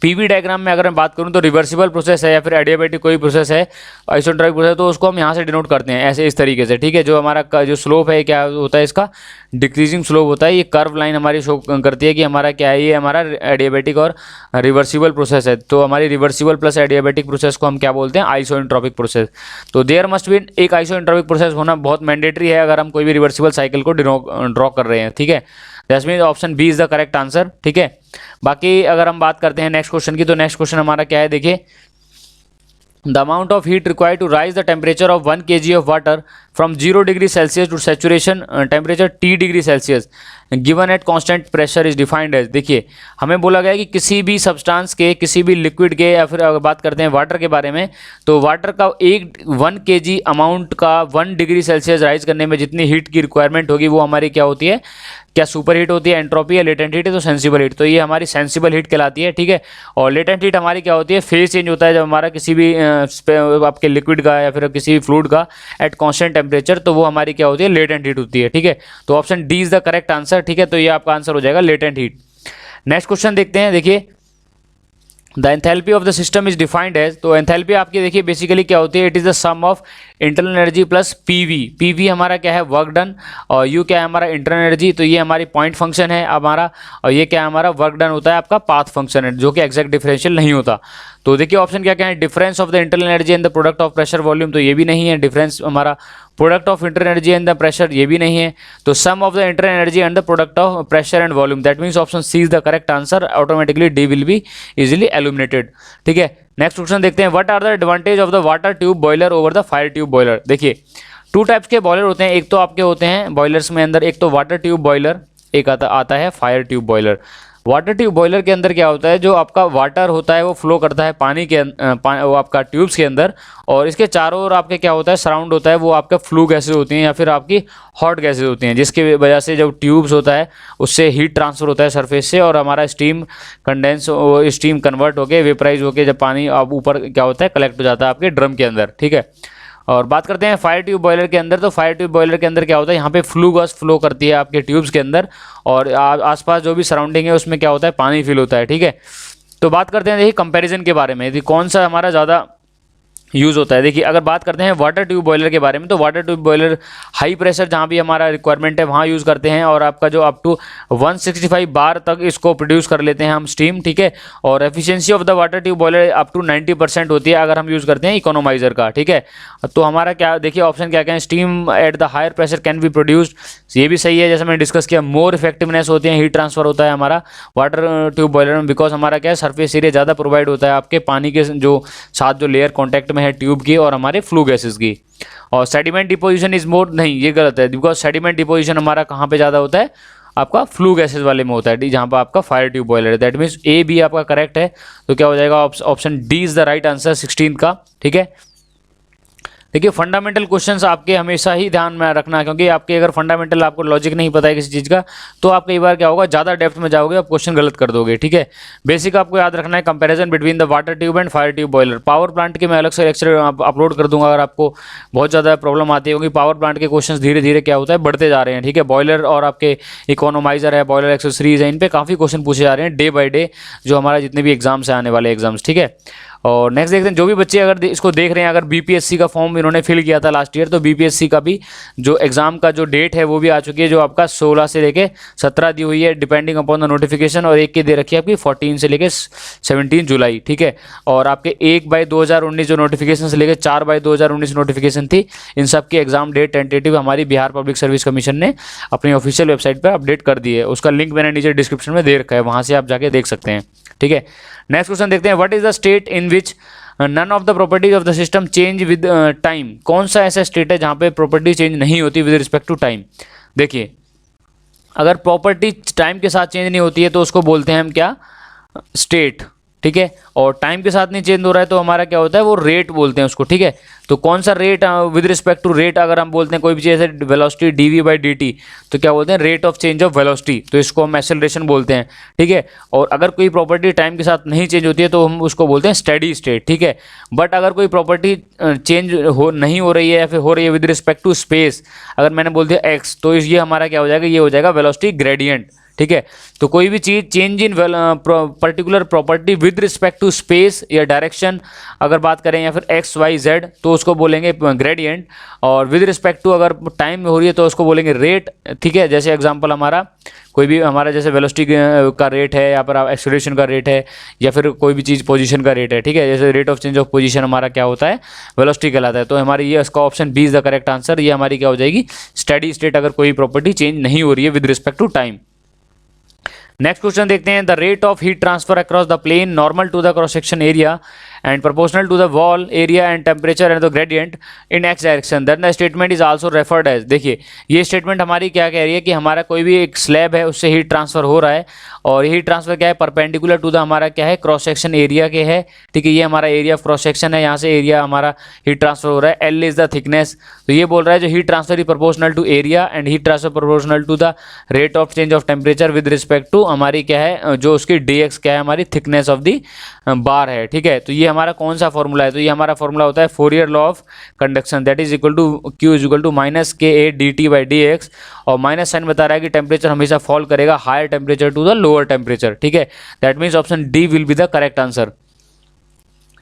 पीवी डायग्राम में अगर मैं बात करूं तो रिवर्सिबल प्रोसेस है या फिर एडियाबैटिक कोई प्रोसेस है, आइसोट्रॉपिक प्रोसेस, तो उसको हम यहाँ से डिनोट करते हैं ऐसे इस तरीके से, ठीक है। जो हमारा जो स्लोप है क्या होता है, इसका डिक्रीजिंग स्लोप होता है। ये कर्व लाइन हमारी शो करती है कि हमारा क्या है, ये हमारा एडियाबैटिक और रिवर्सिबल प्रोसेस है। तो हमारी रिवर्सिबल प्लस एडियाबैटिक प्रोसेस को हम क्या बोलते हैं, आइसोएंट्रोपिक प्रोसेस। तो देयर मस्ट बी एक आइसोएंट्रोपिक प्रोसेस होना बहुत मैंडेटरी है अगर हम कोई भी रिवर्सिबल साइकिल को ड्रॉ कर रहे हैं, ठीक है। That means option B is the correct answer, ठीक है। बाकी अगर हम बात करते हैं नेक्स्ट क्वेश्चन की, तो नेक्स्ट क्वेश्चन हमारा क्या है, देखिए the amount of heat required to raise the temperature of 1 kg of water from 0 degree Celsius to saturation temperature T degree Celsius given at constant pressure is defined as. देखिए हमें बोला गया है कि किसी भी सब्सटेंस के, किसी भी लिक्विड के, या फिर अगर बात करते हैं वाटर के बारे में, तो वाटर का 1 kg अमाउंट का 1 डिग्री सेल्सियस राइज करने में जितनी हीट की रिक्वायरमेंट होगी वो हमारी क्या होती है, क्या सुपर हीट होती है, एंट्रोपी है, लेटेंट हीट है, तो सेंसिबल हीट। तो ये हमारी सेंसिबल हीट कहलाती है, ठीक है। और लेटेंट हीट हमारी क्या होती है, फेज चेंज होता है जब हमारा किसी भी आपके लिक्विड का या फिर किसी भी फ्लूइड का एट कांस्टेंट टेम्परेचर, तो वो हमारी क्या होती है, लेटेंट हीट होती है, ठीक है। तो option D is the correct answer, ठीक है। तो ये आपका आंसर हो जाएगा लेटेंट हीट। नेक्स्ट क्वेश्चन देखते हैं, देखिए the enthalpy of the system is defined as. तो एंथैल्पी आपकी देखिए बेसिकली क्या होती है, it is the sum of internal energy plus PV. PV हमारा क्या है, वर्क डन, और यू क्या है हमारा इंटरनल एनर्जी, तो ये हमारी पॉइंट फंक्शन है हमारा, और ये क्या है हमारा वर्क डन होता है आपका पाथ फंक्शन है, जो कि एग्जैक्ट डिफरेंशियल नहीं होता। तो देखिए ऑप्शन क्या क्या है, difference of the internal energy and the product of pressure volume, तो ये भी नहीं है। डिफरेंस हमारा product of internal energy and the pressure, ये भी नहीं है। तो sum of the internal energy and the product of pressure and volume, that means option C is the correct answer. Automatically D will be easily eliminated, ठीक है। Next question देखते हैं, what are the advantage of the water tube boiler over the fire tube boiler. देखिए 2 types के boiler होते हैं, एक तो आपके होते हैं बॉयलर्स में अंदर, एक तो वाटर ट्यूब बॉयलर, एक आता है fire tube boiler. Water tube boiler के अंदर क्या होता है, जो आपका वाटर होता है वो फ्लो करता है पानी के वो आपका ट्यूब्स के अंदर, और इसके चारों ओर आपके क्या होता है, सराउंड होता है वो आपका फ्लू गैसेज होती हैं या फिर आपकी हॉट गैसेज होती हैं, जिसकी वजह से जो ट्यूब्स होता है उससे हीट ट्रांसफर होता है सरफेस से, और हमारा स्टीम कंडेंस स्टीम कन्वर्ट होकर वेपराइज होकर जब पानी अब ऊपर क्या होता है कलेक्ट हो जाता है आपके ड्रम के अंदर। ठीक है, और बात करते हैं फायर ट्यूब बॉयलर के अंदर। तो फायर ट्यूब बॉयलर के अंदर क्या होता है, यहाँ पे फ्लू गैस फ्लो करती है आपके ट्यूब्स के अंदर, और आसपास जो भी सराउंडिंग है उसमें क्या होता है, पानी फिल होता है। ठीक है, तो बात करते हैं देखिए कंपैरिजन के बारे में, कौन सा हमारा ज़्यादा यूज़ होता है। देखिए, अगर बात करते हैं वाटर ट्यूब बॉयलर के बारे में, तो water tube boiler high pressure जहाँ भी हमारा रिक्वायरमेंट है वहाँ यूज़ करते हैं, और आपका जो अप टू 165 बार तक इसको प्रोड्यूस कर लेते हैं हम स्टीम। ठीक है, और efficiency of the water tube boiler up to 90% होती है अगर हम यूज़ करते हैं इकोनोमाइजर का। ठीक है, तो हमारा क्या देखिए ऑप्शन क्या क्या है, steam at the higher pressure can be produced, ये भी सही है, जैसे मैंने डिस्कस किया। मोर इफेक्टिवनेस होती है, हीट ट्रांसफर होता है हमारा वाटर ट्यूब बॉयलर में, बिकॉज हमारा क्या है सरफेस एरिया ज़्यादा प्रोवाइड होता है आपके पानी के जो साथ जो लेयर कॉन्टैक्ट में है ट्यूब की और हमारे फ्लू गैसेस की। और सेडिमेंट डिपोजिशन इज मोर, नहीं ये गलत है, बिकॉज सेडिमेंट डिपोजिशन हमारा कहाँ पे ज़्यादा होता है, आपका फ्लू गैसेस वाले में होता है, जहाँ पर आपका फायर ट्यूब बॉयलर है। दैट मीन्स ए बी आपका करेक्ट है, तो क्या हो जाएगा option D is the right answer 16 का। ठीक है, देखिए फंडामेंटल क्वेश्चंस आपके हमेशा ही ध्यान में रखना, क्योंकि आपके अगर फंडामेंटल आपको लॉजिक नहीं पता है किसी चीज़ का, तो आप कई बार क्या होगा ज़्यादा डेप्थ में जाओगे, आप क्वेश्चन गलत कर दोगे। ठीक है, बेसिक आपको याद रखना है, comparison between the water tube and fire tube boiler. Power plant के मैं अलग से लेक्चर अपलोड कर दूंगा अगर आपको बहुत ज़्यादा प्रॉब्लम आती है, क्योंकि पावर प्लांट के क्वेश्चन धीरे धीरे क्या होता है बढ़ते जा रहे हैं। ठीक है, बॉयलर और आपके इकोनोमाइजर है, बॉयलर एक्सेसरीज है, इन पर काफ़ी क्वेश्चन पूछे जा रहे हैं डे बाई डे, जो हमारा जितने भी एग्जाम्स हैं आने वाले एग्जाम्स। ठीक है, और नेक्स्ट देखते हैं, जो भी बच्चे अगर इसको देख रहे हैं, अगर बीपीएससी का फॉर्म इन्होंने फिल किया था लास्ट ईयर, तो बीपीएससी का भी जो एग्जाम का जो डेट है वो भी आ चुकी है, जो आपका 16 से लेके 17 दी हुई है डिपेंडिंग अपॉन द नोटिफिकेशन, और एक की दे रखी है आपकी 14 से लेके 17 जुलाई। ठीक है, और आपके 1/2019 जो नोटिफिकेशन से लेकर 4/2019 नोटिफिकेशन थी, इन सब की एग्जाम डेट टेंटेटिव हमारी बिहार पब्लिक सर्विस कमीशन ने अपनी ऑफिशियल वेबसाइट पर अपडेट कर दी है। उसका लिंक मैंने नीचे डिस्क्रिप्शन में दे रखा है, वहाँ से आप जाके देख सकते हैं। ठीक है, नेक्स्ट क्वेश्चन देखते हैं, what is the state in which none of the properties of the system change with time. कौन सा ऐसा स्टेट है जहाँ पे प्रॉपर्टी चेंज नहीं होती विद रिस्पेक्ट टू टाइम। देखिए, अगर प्रॉपर्टी टाइम के साथ चेंज नहीं होती है तो उसको बोलते हैं हम क्या, स्टेट। ठीक है, और टाइम के साथ नहीं चेंज हो रहा है तो हमारा क्या होता है, वो रेट बोलते हैं उसको। ठीक है, तो कौन सा rate with respect to rate, अगर हम बोलते हैं कोई भी चीज़ जैसे वेलोसिटी dv/dt, तो क्या बोलते हैं, rate of change of velocity, तो इसको हम एक्सेलरेशन बोलते हैं। ठीक है, और अगर कोई प्रॉपर्टी टाइम के साथ नहीं चेंज होती है तो हम उसको बोलते हैं स्टेडी स्टेट। ठीक है, बट अगर कोई प्रॉपर्टी चेंज नहीं हो रही है या फिर हो रही है विद रिस्पेक्ट टू स्पेस, अगर मैंने बोल दिया x, तो ये हमारा क्या हो जाएगा, ये हो जाएगा वेलोसिटी ग्रेडियंट। ठीक है, तो कोई भी चीज़ change in particular property with respect to space या डायरेक्शन अगर बात करें, या फिर एक्स वाई जेड, तो उसको बोलेंगे ग्रेडियंट, और विद रिस्पेक्ट टू अगर टाइम में हो रही है तो उसको बोलेंगे रेट। ठीक है, जैसे एग्जांपल हमारा कोई भी हमारा जैसे वेलोसिटी का रेट है, या फिर एक्सेलरेशन का रेट है, या फिर कोई भी चीज़ पोजीशन का रेट है। ठीक है, जैसे rate of change of position हमारा क्या होता है, वेलोसिटी कहलाता है। तो हमारी ये इसका option B is the correct answer, ये हमारी क्या हो जाएगी, स्टेडी स्टेट, अगर कोई प्रॉपर्टी चेंज नहीं हो रही है with respect to time. Next question देखते हैं, the rate of heat transfer across the plane normal to the cross section area and proportional to the wall area and temperature and the gradient in x direction, then the statement is also referred as। देखिए, ये statement हमारी क्या कह रही है कि हमारा कोई भी एक स्लैब है उससे हीट ट्रांसफर हो रहा है, और हीट ट्रांसफर क्या है, परपेंडिकुलर टू द हमारा क्या है, क्रॉस सेक्शन एरिया के है। ठीक है, ये हमारा एरिया ऑफ क्रॉस सेक्शन है, यहाँ से एरिया हमारा हीट ट्रांसफर हो रहा है, एल इज द थिकनेस। तो ये बोल रहा है जो heat transfer is proportional to area and heat transfer proportional to the rate of change of temperature with respect to हमारी क्या है, जो उसकी dx क्या है, हमारी थिकनेस ऑफ दी बार है। ठीक है, तो ये हमारा कौन सा फॉर्मूला है, तो ये हमारा फॉर्मूला होता है Fourier law of conduction, that is equal to q is equal to -ka/dt/dx, और माइनस साइन बता रहा है कि टेम्परेचर हमेशा फॉल करेगा higher temperature to the lower temperature. ठीक है, that means option D will be the correct answer.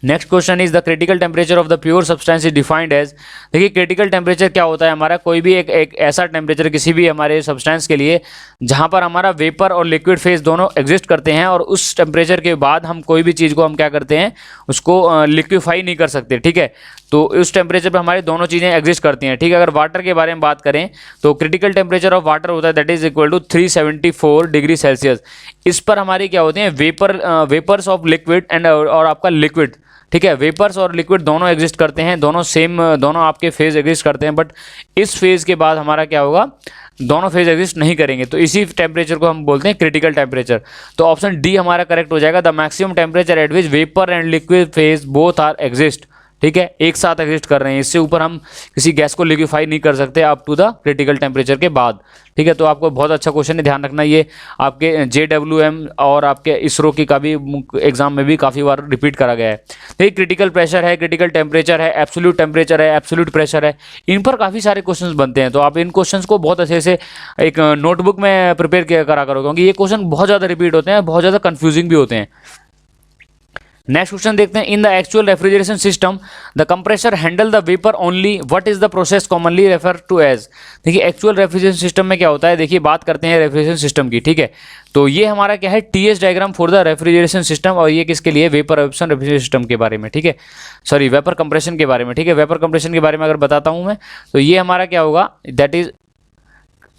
Next question is the critical temperature of the pure substance is defined as. देखिए, critical temperature क्या होता है, हमारा कोई भी एक ऐसा टेम्परेचर किसी भी हमारे सब्सटेंस के लिए जहां पर हमारा वेपर और लिक्विड फेज दोनों एग्जिस्ट करते हैं, और उस टेम्परेचर के बाद हम कोई भी चीज़ को हम क्या करते हैं, उसको लिक्विफाई नहीं कर सकते। ठीक है, तो उस टेम्परेचर पर हमारी दोनों चीज़ें एग्जिस्ट करती हैं। ठीक है, अगर वाटर के बारे में बात करें तो क्रिटिकल टेम्परेचर ऑफ वाटर होता है that is equal to 374 degree Celsius. इस पर हमारी क्या होती हैं, वेपर्स ऑफ लिक्विड एंड और आपका लिक्विड ठीक है। वेपर्स और लिक्विड दोनों एग्जिस्ट करते हैं, दोनों आपके फेज एग्जिस्ट करते हैं, बट इस फेज के बाद हमारा क्या होगा, दोनों फेज एग्जिस्ट नहीं करेंगे, तो इसी टेम्परेचर को हम बोलते हैं क्रिटिकल टेम्परेचर। तो ऑप्शन डी हमारा करेक्ट हो जाएगा, the maximum temperature at which vapour and liquid phase both are exist. ठीक है, एक साथ एग्जिस्ट कर रहे हैं, इससे ऊपर हम किसी गैस को लिक्विफाई नहीं कर सकते up to the critical temperature के बाद। ठीक है, तो आपको बहुत अच्छा क्वेश्चन है, ध्यान रखना, ये आपके JWM और आपके इसरो की का भी एग्जाम में भी काफ़ी बार रिपीट करा गया है। देखिए, क्रिटिकल प्रेशर है, क्रिटिकल टेम्परेचर है, एब्सोल्यूट टेम्परेचर है, एब्सोल्यूट प्रेशर है, इन पर काफ़ी सारे क्वेश्चंस बनते हैं। तो आप इन क्वेश्चंस को बहुत अच्छे से एक नोटबुक में प्रिपेयर करा करो, क्योंकि ये क्वेश्चन बहुत ज़्यादा रिपीट होते हैं, बहुत ज़्यादा कन्फ्यूजिंग भी होते हैं। नेक्स्ट क्वेश्चन देखते हैं, in the actual refrigeration system the compressor handle the vapour only, what is the process commonly refer to as. देखिए, एक्चुअल रेफ्रिजरेशन सिस्टम में क्या होता है, देखिए बात करते हैं रेफ्रिजरेशन सिस्टम की। ठीक है, तो ये हमारा क्या है, TS diagram for the refrigeration system, और ये किसके लिए, वेपर एब्जॉर्प्शन रेफ्रिजरेशन सिस्टम के बारे में। ठीक है, सॉरी, वेपर कंप्रेशन के बारे में। ठीक है, वेपर कंप्रेशन के बारे में अगर बताता हूँ मैं, तो ये हमारा क्या होगा, दैट इज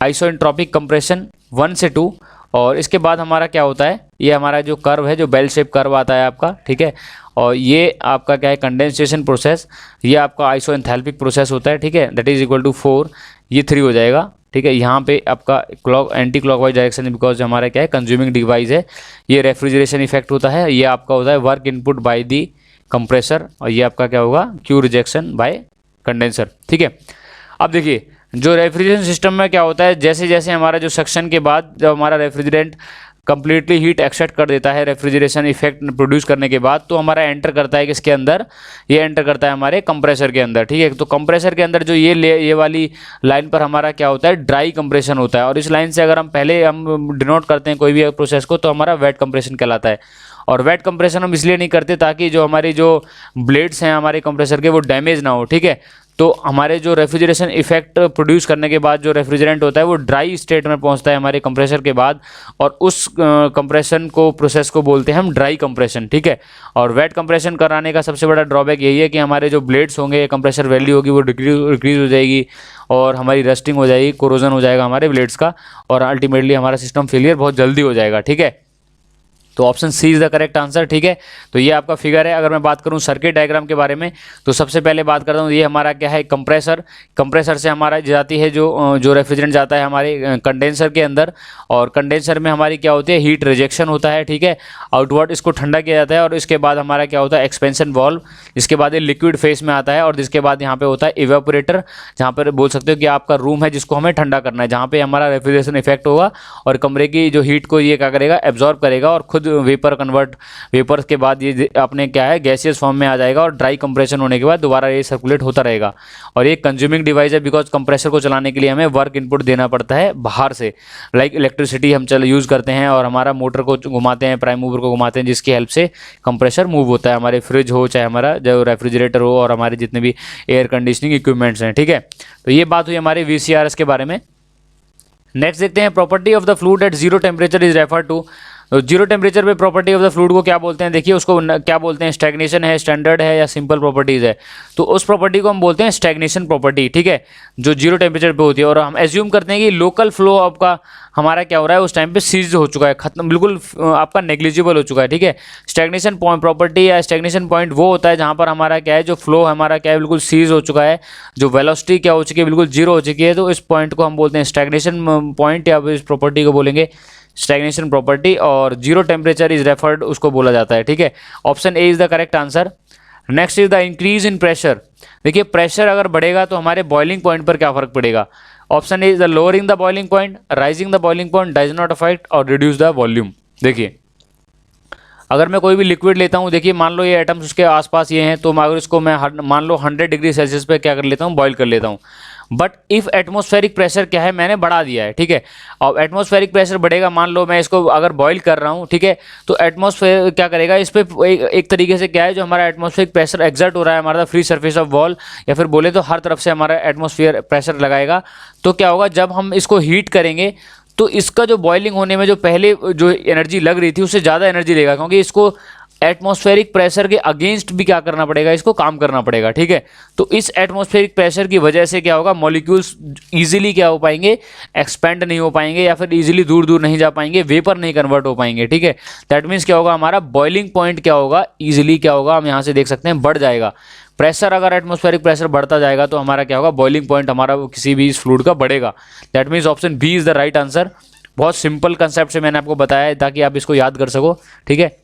आइसोएंट्रोपिक कंप्रेशन 1 से 2, और इसके बाद हमारा क्या होता है, ये हमारा जो कर्व है, जो बेल शेप कर्व आता है आपका। ठीक है, और ये आपका क्या है, कंडेंसेशन प्रोसेस, ये आपका आइसोएंथैल्पिक प्रोसेस होता है। ठीक है, दैट इज इक्वल टू 4, ये 3 हो जाएगा। ठीक है, यहाँ पे आपका एंटी क्लॉकवाइज डायरेक्शन है, बिकॉज हमारा क्या है, कंज्यूमिंग डिवाइस है। ये रेफ्रिजरेशन इफेक्ट होता है, ये आपका होता है work input by the compressor, और ये आपका क्या होगा, क्यू रिजेक्शन बाय कंडेंसर। ठीक है, अब देखिए, जो रेफ्रिजरेशन सिस्टम में क्या होता है, जैसे जैसे हमारा जो सक्शन के बाद जब हमारा रेफ्रिजरेंट कंप्लीटली हीट एक्सट्रैक्ट कर देता है रेफ्रिजरेशन इफेक्ट प्रोड्यूस करने के बाद, तो हमारा एंटर करता है किसके अंदर, ये एंटर करता है हमारे कंप्रेसर के अंदर। ठीक है, तो कंप्रेसर के अंदर जो ये वाली लाइन पर हमारा क्या होता है, ड्राई कंप्रेशन होता है, और इस लाइन से अगर हम पहले डिनोट करते हैं कोई भी प्रोसेस को, तो हमारा वेट कंप्रेशन कहलाता है। और वेट कंप्रेशन हम इसलिए नहीं करते ताकि जो हमारी जो ब्लेड्स हैं हमारे कंप्रेसर के, वो डैमेज ना हो। ठीक है, तो हमारे जो रेफ्रिजरेशन इफेक्ट प्रोड्यूस करने के बाद जो रेफ्रिजरेंट होता है, वो ड्राई स्टेट में पहुंचता है हमारे कंप्रेसर के बाद, और उस कंप्रेशन को प्रोसेस को बोलते हैं हम ड्राई कंप्रेशन। ठीक है, और वेट कंप्रेशन कराने का सबसे बड़ा ड्रॉबैक यही है कि हमारे जो ब्लेड्स होंगे, कंप्रेसर वैल्यू होगी, वो डिक्रीज हो जाएगी, और हमारी रस्टिंग हो जाएगी, कोरोजन हो जाएगा हमारे ब्लेड्स का, और अल्टीमेटली हमारा सिस्टम फेलियर बहुत जल्दी हो जाएगा। ठीक है, तो option C is the correct answer. ठीक है, तो ये आपका फिगर है। अगर मैं बात करूं सर्किट डायग्राम के बारे में, तो सबसे पहले बात करता हूं, ये हमारा क्या है, कंप्रेसर से हमारा जाती है जो रेफ्रिजरेंट जाता है हमारे कंडेंसर के अंदर, और कंडेंसर में हमारी क्या होती है, हीट रिजेक्शन होता है। ठीक है, आउटवर्ड इसको ठंडा किया जाता है, और इसके बाद हमारा क्या होता है, एक्सपेंशन वाल्व, इसके बाद ये लिक्विड फेस में आता है, और जिसके बाद यहाँ पे होता है इवेपोरेटर, जहाँ पर बोल सकते हो कि आपका रूम है जिसको हमें ठंडा करना है, जहाँ पे हमारा रेफ्रिजरेशन इफेक्ट होगा, और कमरे की जो हीट को ये क्या करेगा, एब्जॉर्ब करेगा, और खुद वेपर के बाद ये अपने क्या है, गैसियस फॉर्म में आ जाएगा, और ड्राई कंप्रेशन होने के बाद दोबारा ये सर्कुलेट होता रहेगा। और ये कंज्यूमिंग डिवाइस है, बिकॉज कंप्रेसर को चलाने के लिए हमें वर्क इनपुट देना पड़ता है बाहर से, लाइक इलेक्ट्रिसिटी हम यूज़ करते हैं, और हमारा मोटर को घुमाते हैं, प्राइम मूवर को घुमाते हैं, जिसकी हेल्प से कंप्रेसर मूव होता है, हमारे फ्रिज हो चाहे हमारा जो रेफ्रिजरेटर हो, और हमारे जितने भी एयर कंडीशनिंग इक्विपमेंट्स हैं। ठीक है, तो ये बात हुई हमारे VCRS के बारे में। नेक्स्ट देखते हैं, property of the fluid at zero temperature is refer to. तो जीरो टेम्परेचर पे प्रॉपर्टी ऑफ द फ्लूइड को क्या बोलते हैं, देखिए उसको क्या बोलते हैं, स्टैग्नेशन है, स्टैंडर्ड है, या सिंपल प्रॉपर्टीज है। तो उस प्रॉपर्टी को हम बोलते हैं स्टैग्नेशन प्रॉपर्टी। ठीक है, जो जीरो टेम्परेचर पे होती है, और हम एज्यूम करते हैं कि लोकल फ्लो आपका हमारा क्या हो रहा है, उस टाइम पे सीज हो चुका है, खत्म, बिल्कुल आपका नेग्लिजिबल हो चुका है। ठीक है, स्टैग्नेशन प्रॉपर्टी या स्टैग्नेशन पॉइंट वो होता है जहाँ पर हमारा क्या है, जो फ्लो हमारा क्या है, बिल्कुल सीज हो चुका है, जो वेलोसिटी क्या हो चुकी है, बिल्कुल जीरो हो चुकी है। तो इस पॉइंट को हम बोलते हैं स्टैग्नेशन पॉइंट, या इस प्रॉपर्टी को बोलेंगे स्टैग्नेशन प्रॉपर्टी, और जीरो टेम्परेचर इज रेफर्ड उसको बोला जाता है। ठीक है, option A is the correct answer. Next is the increase in pressure. देखिए, प्रेशर अगर बढ़ेगा तो हमारे बॉइलिंग पॉइंट पर क्या फर्क पड़ेगा। Option A is the lowering the boiling point, rising the boiling point, does not affect, और रिड्यूस द वॉल्यूम। देखिए, अगर मैं कोई भी लिक्विड लेता हूँ, देखिए मान लो ये एटम्स उसके आसपास ये हैं, तो अगर इसको मैं मान लो 100 डिग्री सेल्सियस पे क्या कर लेता हूँ, बॉईल कर लेता हूँ। बट इफ एटमॉस्फेरिक प्रेशर क्या है, मैंने बढ़ा दिया है। ठीक है, और एटमॉस्फेरिक प्रेशर बढ़ेगा, मान लो मैं इसको अगर बॉईल कर रहा हूँ, ठीक है, तो एटमॉस्फेयर क्या करेगा, इस पर एक तरीके से क्या है, जो हमारा एटमॉस्फेरिक प्रेशर एक्सर्ट हो रहा है हमारा फ्री सरफेस ऑफ वॉल, या फिर बोले तो हर तरफ से हमारा एटमॉस्फेयर प्रेशर लगाएगा। तो क्या होगा, जब हम इसको हीट करेंगे, तो इसका जो बॉइलिंग होने में जो पहले जो एनर्जी लग रही थी, उससे ज़्यादा एनर्जी लेगा, क्योंकि इसको एटमॉस्फेरिक प्रेशर के अगेंस्ट भी क्या करना पड़ेगा, इसको काम करना पड़ेगा, ठीक है। तो इस एटमॉस्फेरिक प्रेशर की वजह से क्या होगा, मॉलिक्यूल्स इजीली क्या हो पाएंगे, एक्सपेंड नहीं हो पाएंगे, या फिर इजीली दूर दूर नहीं जा पाएंगे, वेपर नहीं कन्वर्ट हो पाएंगे, ठीक है। दैट मीन्स क्या होगा, हमारा बॉइलिंग पॉइंट क्या होगा, इजीली क्या होगा, हम यहाँ से देख सकते हैं बढ़ जाएगा। प्रेशर, अगर एटमॉस्फेरिक प्रेशर बढ़ता जाएगा तो हमारा क्या होगा, बॉइलिंग पॉइंट हमारा किसी भी इस फ्लूइड का बढ़ेगा। That means option B is the right answer. बहुत सिंपल कंसेप्ट से मैंने आपको बताया है ताकि आप इसको याद कर सको, ठीक है।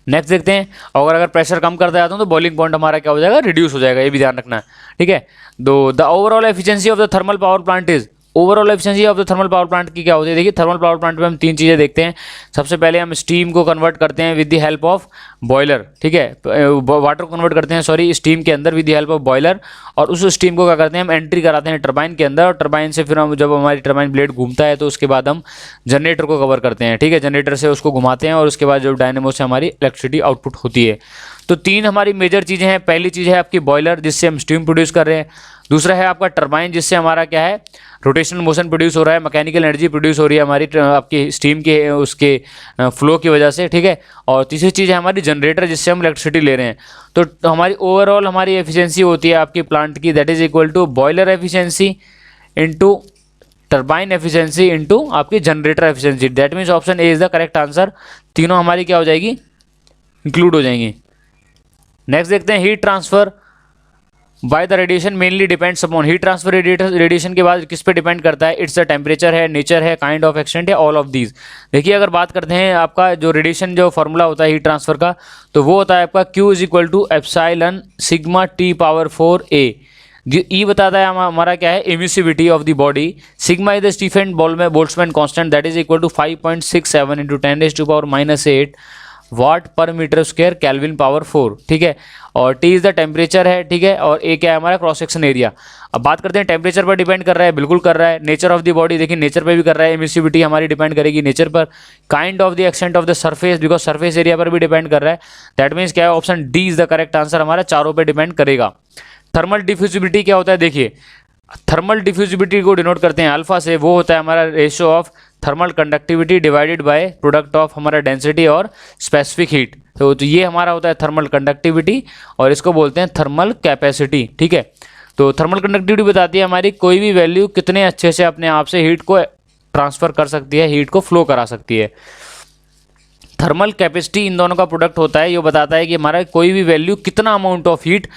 नेक्स्ट देखते हैं, अगर प्रेशर कम करता जाता हूं तो बॉइलिंग पॉइंट हमारा क्या हो जाएगा, रिड्यूस हो जाएगा, ये भी ध्यान रखना है, ठीक है। The overall efficiency of the thermal power plant is, overall efficiency of the thermal power plant की क्या होती है। देखिए थर्मल पावर प्लांट में हम तीन चीज़ें देखते हैं। सबसे पहले हम स्टीम को कन्वर्ट करते हैं with the help of boiler, ठीक है, वाटर को कन्वर्ट करते हैं सॉरी स्टीम के अंदर with the help of boiler, और उस स्टीम को क्या करते हैं, हम एंट्री कराते हैं टरबाइन के अंदर, और टरबाइन से फिर हम जब हमारी टरबाइन ब्लेड घूमता है तो उसके बाद हम जनरेटर को कवर करते हैं, ठीक है। जनरेटर से उसको घुमाते हैं और उसके बाद जब डायनेमो से हमारी इलेक्ट्रिसिटी आउटपुट होती है। तो तीन हमारी मेजर चीज़ें हैं। पहली चीज़ है आपकी बॉयलर, जिससे हम स्टीम प्रोड्यूस कर रहे हैं। दूसरा है आपका टरबाइन, जिससे हमारा क्या है, रोटेशनल मोशन प्रोड्यूस हो रहा है, मैकेनिकल एनर्जी प्रोड्यूस हो रही है हमारी आपकी स्टीम के उसके फ्लो की वजह से, ठीक है। और तीसरी चीज़ है हमारी जनरेटर, जिससे हम इलेक्ट्रिसिटी ले रहे हैं। तो हमारी ओवरऑल हमारी एफिशिएंसी होती है आपकी प्लांट की, that is equal to boiler efficiency into turbine efficiency into आपकी generator efficiency. That means option A is the correct answer. तीनों हमारी क्या हो जाएगी, इंक्लूड हो जाएंगी। नेक्स्ट देखते हैं, heat transfer by the radiation mainly depends upon, heat transfer radiation के बाद किस पे डिपेंड करता है, इट्स द टेम्परेचर है, नेचर है, काइंड ऑफ एक्सटेंट है, ऑल ऑफ दीज। देखिए अगर बात करते हैं आपका जो रेडिएशन जो फॉर्मूला होता है हीट ट्रांसफर का, तो वो होता है आपका Q is equal to epsilon sigma T power 4a। E बताता है हमारा क्या है, emissivity of the body. Sigma is the Stefan Boltzmann constant, that is equal to 5.67 into 10⁻⁻8 watt per metre square kelvin power 4, ठीक है। और T is the temperature है, ठीक है, और ए क्या है हमारा क्रॉस सेक्शन एरिया। अब बात करते हैं टेम्परेचर पर डिपेंड कर रहा है, बिल्कुल कर रहा है। नेचर ऑफ द बॉडी, देखिए नेचर पे भी कर रहा है, एमिसिविटी हमारी डिपेंड करेगी नेचर पर। Kind of the extent of the surface, because surface area पर भी डिपेंड कर रहा है। दैट मीन्स क्या है, option D is the correct answer, हमारा चारों पे डिपेंड करेगा। थर्मल डिफ्यूजिबिलिटी क्या होता है, देखिए थर्मल डिफ्यूजिबिलिटी को डिनोट करते हैं अल्फा से, वो होता है हमारा ratio of thermal conductivity divided by product of हमारा डेंसिटी और स्पेसिफिक हीट। तो ये हमारा होता है थर्मल कंडक्टिविटी, और इसको बोलते हैं थर्मल कैपेसिटी, ठीक है। तो थर्मल कंडक्टिविटी बताती है हमारी कोई भी वैल्यू कितने अच्छे से अपने आप से हीट को ट्रांसफर कर सकती है, हीट को फ्लो करा सकती है। थर्मल कैपेसिटी इन दोनों का प्रोडक्ट होता है, ये बताता है कि हमारा कोई भी वैल्यू कितना अमाउंट ऑफ हीट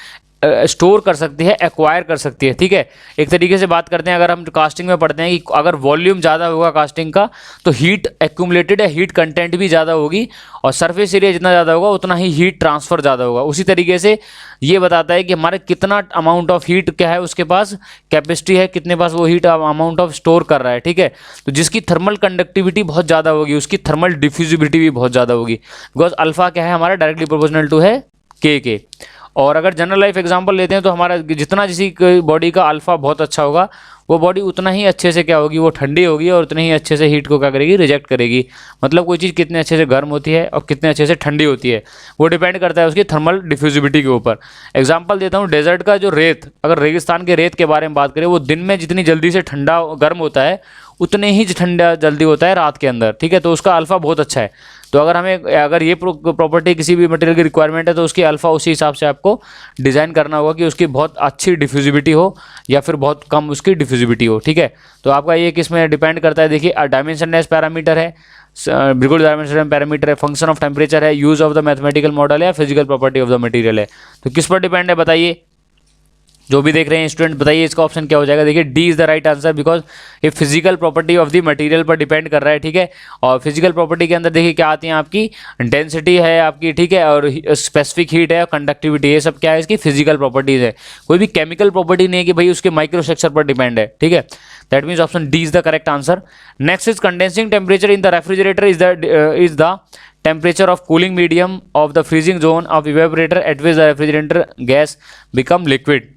स्टोर कर सकती है, एक्वायर कर सकती है, ठीक है। एक तरीके से बात करते हैं, अगर हम कास्टिंग में पढ़ते हैं कि अगर वॉल्यूम ज़्यादा होगा कास्टिंग का तो हीट एक्यूमुलेटेड है, हीट कंटेंट भी ज़्यादा होगी, और सरफेस एरिया जितना ज़्यादा होगा उतना ही हीट ट्रांसफर ज़्यादा होगा। उसी तरीके से ये बताता है कि हमारे कितना अमाउंट ऑफ हीट क्या है उसके पास कैपेसिटी है, कितने पास वो हीट अमाउंट ऑफ स्टोर कर रहा है, ठीक है। तो जिसकी थर्मल कंडक्टिविटी बहुत ज़्यादा होगी उसकी थर्मल डिफ्यूजिबिलिटी भी बहुत ज़्यादा होगी, बिकॉज अल्फा क्या है हमारा डायरेक्टली प्रोपोर्शनल टू है के। और अगर जनरल लाइफ एग्जांपल लेते हैं तो हमारा जितना किसी बॉडी का अल्फा बहुत अच्छा होगा वो बॉडी उतना ही अच्छे से क्या होगी, वो ठंडी होगी और उतने ही अच्छे से हीट को क्या करेगी, रिजेक्ट करेगी। मतलब कोई चीज़ कितने अच्छे से गर्म होती है और कितने अच्छे से ठंडी होती है वो डिपेंड करता है उसकी थर्मल डिफ्यूजिबिलिटी के ऊपर। एग्जांपल देता हूँ, डेजर्ट का जो रेत, अगर रेगिस्तान के रेत के बारे में बात करें, वो दिन में जितनी जल्दी से ठंडा गर्म होता है उतने ही ठंडा जल्दी होता है रात के अंदर, ठीक है। तो उसका अल्फा बहुत अच्छा है। तो अगर ये प्रॉपर्टी किसी भी मटेरियल की रिक्वायरमेंट है तो उसकी अल्फा उसी हिसाब से आपको डिज़ाइन करना होगा कि उसकी बहुत अच्छी डिफ्यूजिबिलिटी हो या फिर बहुत कम उसकी डिफ्यूजिबिलिटी हो, ठीक है। तो आपका ये किस में डिपेंड करता है, देखिए डायमेंशनलेस पैरामीटर है, बिल्कुल डायमेंशनलेस पैरामीटर है, फंक्शन ऑफ टेम्परेचर है, use of the mathematical model है, physical property of the material है। तो किस पर डिपेंड है बताइए, जो भी देख रहे हैं स्टूडेंट बताइए इसका ऑप्शन क्या हो जाएगा। देखिए D is the right answer, because ये physical property of the material पर डिपेंड कर रहा है, ठीक है। और फिजिकल प्रॉपर्टी के अंदर देखिए क्या आती है, आपकी डेंसिटी है आपकी, ठीक है, और स्पेसिफिक हीट है, कंडक्टिविटी, ये सब क्या है इसकी फिजिकल प्रॉपर्टीज है। कोई भी केमिकल प्रॉपर्टी नहीं है कि भाई उसके माइक्रो स्ट्रक्चर पर डिपेंड है, ठीक है। That means option D is the correct answer. Next is condensing temperature in the refrigerator is the temperature of cooling medium of the freezing zone of evaporator at which the refrigerant gas become liquid।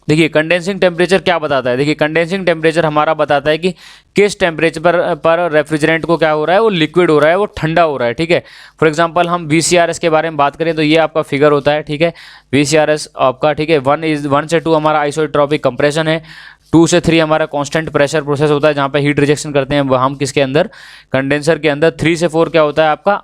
देखिए condensing temperature क्या बताता है, देखिए condensing temperature हमारा बताता है कि किस टेम्परेचर पर रेफ्रिजरेंट को क्या हो रहा है, वो लिक्विड हो रहा है, वो ठंडा हो रहा है, ठीक है। फॉर एग्जांपल हम VCRS के बारे में बात करें तो ये आपका फिगर होता है, ठीक है। VCRS आपका, ठीक है, 1 से 2 हमारा आइसोट्रॉपिक कंप्रेशन है, 2 से 3 हमारा कांस्टेंट प्रेशर प्रोसेस होता है जहाँ पे हीट रिजेक्शन करते हैं हम किसके अंदर, कंडेंसर के अंदर। 3 से 4 क्या होता है आपका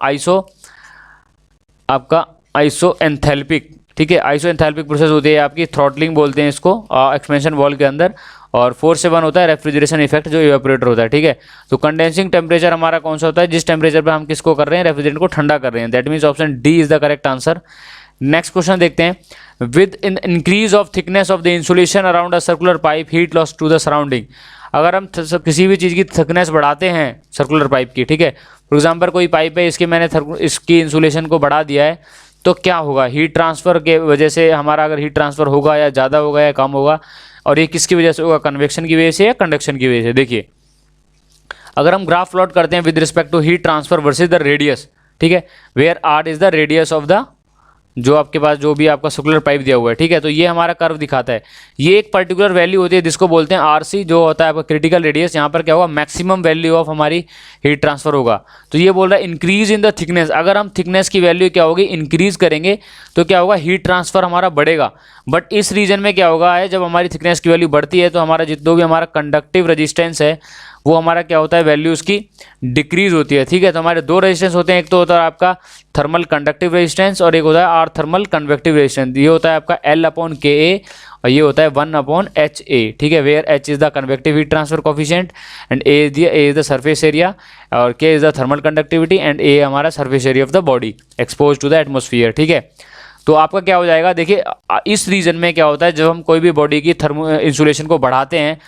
आपका आइसोएंथैल्पिक, ठीक है, आइसोएंथैल्पिक प्रोसेस होती है आपकी थ्रॉटलिंग बोलते हैं इसको एक्सपेंशन वॉल के अंदर। और 4 से 1 होता है रेफ्रिजरेशन इफेक्ट जो इवेपोरेटर होता है, ठीक है। तो कंडेंसिंग टेम्परेचर हमारा कौन सा होता है, जिस टेम्परेचर पर हम किसको कर रहे हैं, रेफ्रिजरेंट को ठंडा कर रहे हैं, that means option D is the correct answer. Next question देखते हैं, with in increase of thickness of the insulation around a circular pipe heat loss to the surrounding. अगर हम किसी भी चीज़ की थिकनेस बढ़ाते हैं सर्कुलर पाइप की, ठीक है, फॉर एग्जाम्पल कोई पाइप है, इसकी मैंने इसकी इंसुलेशन को बढ़ा दिया है, तो क्या होगा, हीट ट्रांसफ़र के वजह से हमारा अगर हीट ट्रांसफ़र होगा या ज़्यादा होगा या कम होगा, और ये किसकी वजह से होगा, कन्वेक्शन की वजह से या कंडक्शन की वजह से। देखिए अगर हम ग्राफ प्लॉट करते हैं with respect to heat transfer versus the radius, ठीक है, where R is the radius of the, जो आपके पास जो भी आपका सर्कुलर पाइप दिया हुआ है, ठीक है, तो ये हमारा कर्व दिखाता है। ये एक पर्टिकुलर वैल्यू होती है जिसको बोलते हैं आरसी, जो होता है आपका क्रिटिकल रेडियस। यहाँ पर क्या होगा, मैक्सिमम वैल्यू ऑफ हमारी हीट ट्रांसफर होगा। तो ये बोल रहा है इंक्रीज इन द थिकनेस, अगर हम थिकनेस की वैल्यू क्या होगी, इंक्रीज करेंगे तो क्या होगा, हीट ट्रांसफर हमारा बढ़ेगा। बट इस रीजन में क्या होगा है, जब हमारी थिकनेस की वैल्यू बढ़ती है तो हमारा जितना भी हमारा कंडक्टिव रेजिस्टेंस है वो हमारा क्या होता है, वैल्यू उसकी डिक्रीज होती है, ठीक है। तो हमारे दो रेजिस्टेंस होते हैं, एक तो होता है आपका थर्मल कंडक्टिव रेजिस्टेंस और एक होता है आर थर्मल कन्वेक्टिव रेजिस्टेंस। ये होता है आपका L/KA और ये होता है 1/HA, ठीक है, where H is the convective heat transfer coefficient and A is the surface area और K is the thermal conductivity and A हमारा surface area of the body expose to the atmosphere, ठीक है। तो आपका क्या हो जाएगा, देखिए इस रीजन में क्या होता है, जब हम कोई भी बॉडी की थर्मो इंसुलेशन को बढ़ाते हैं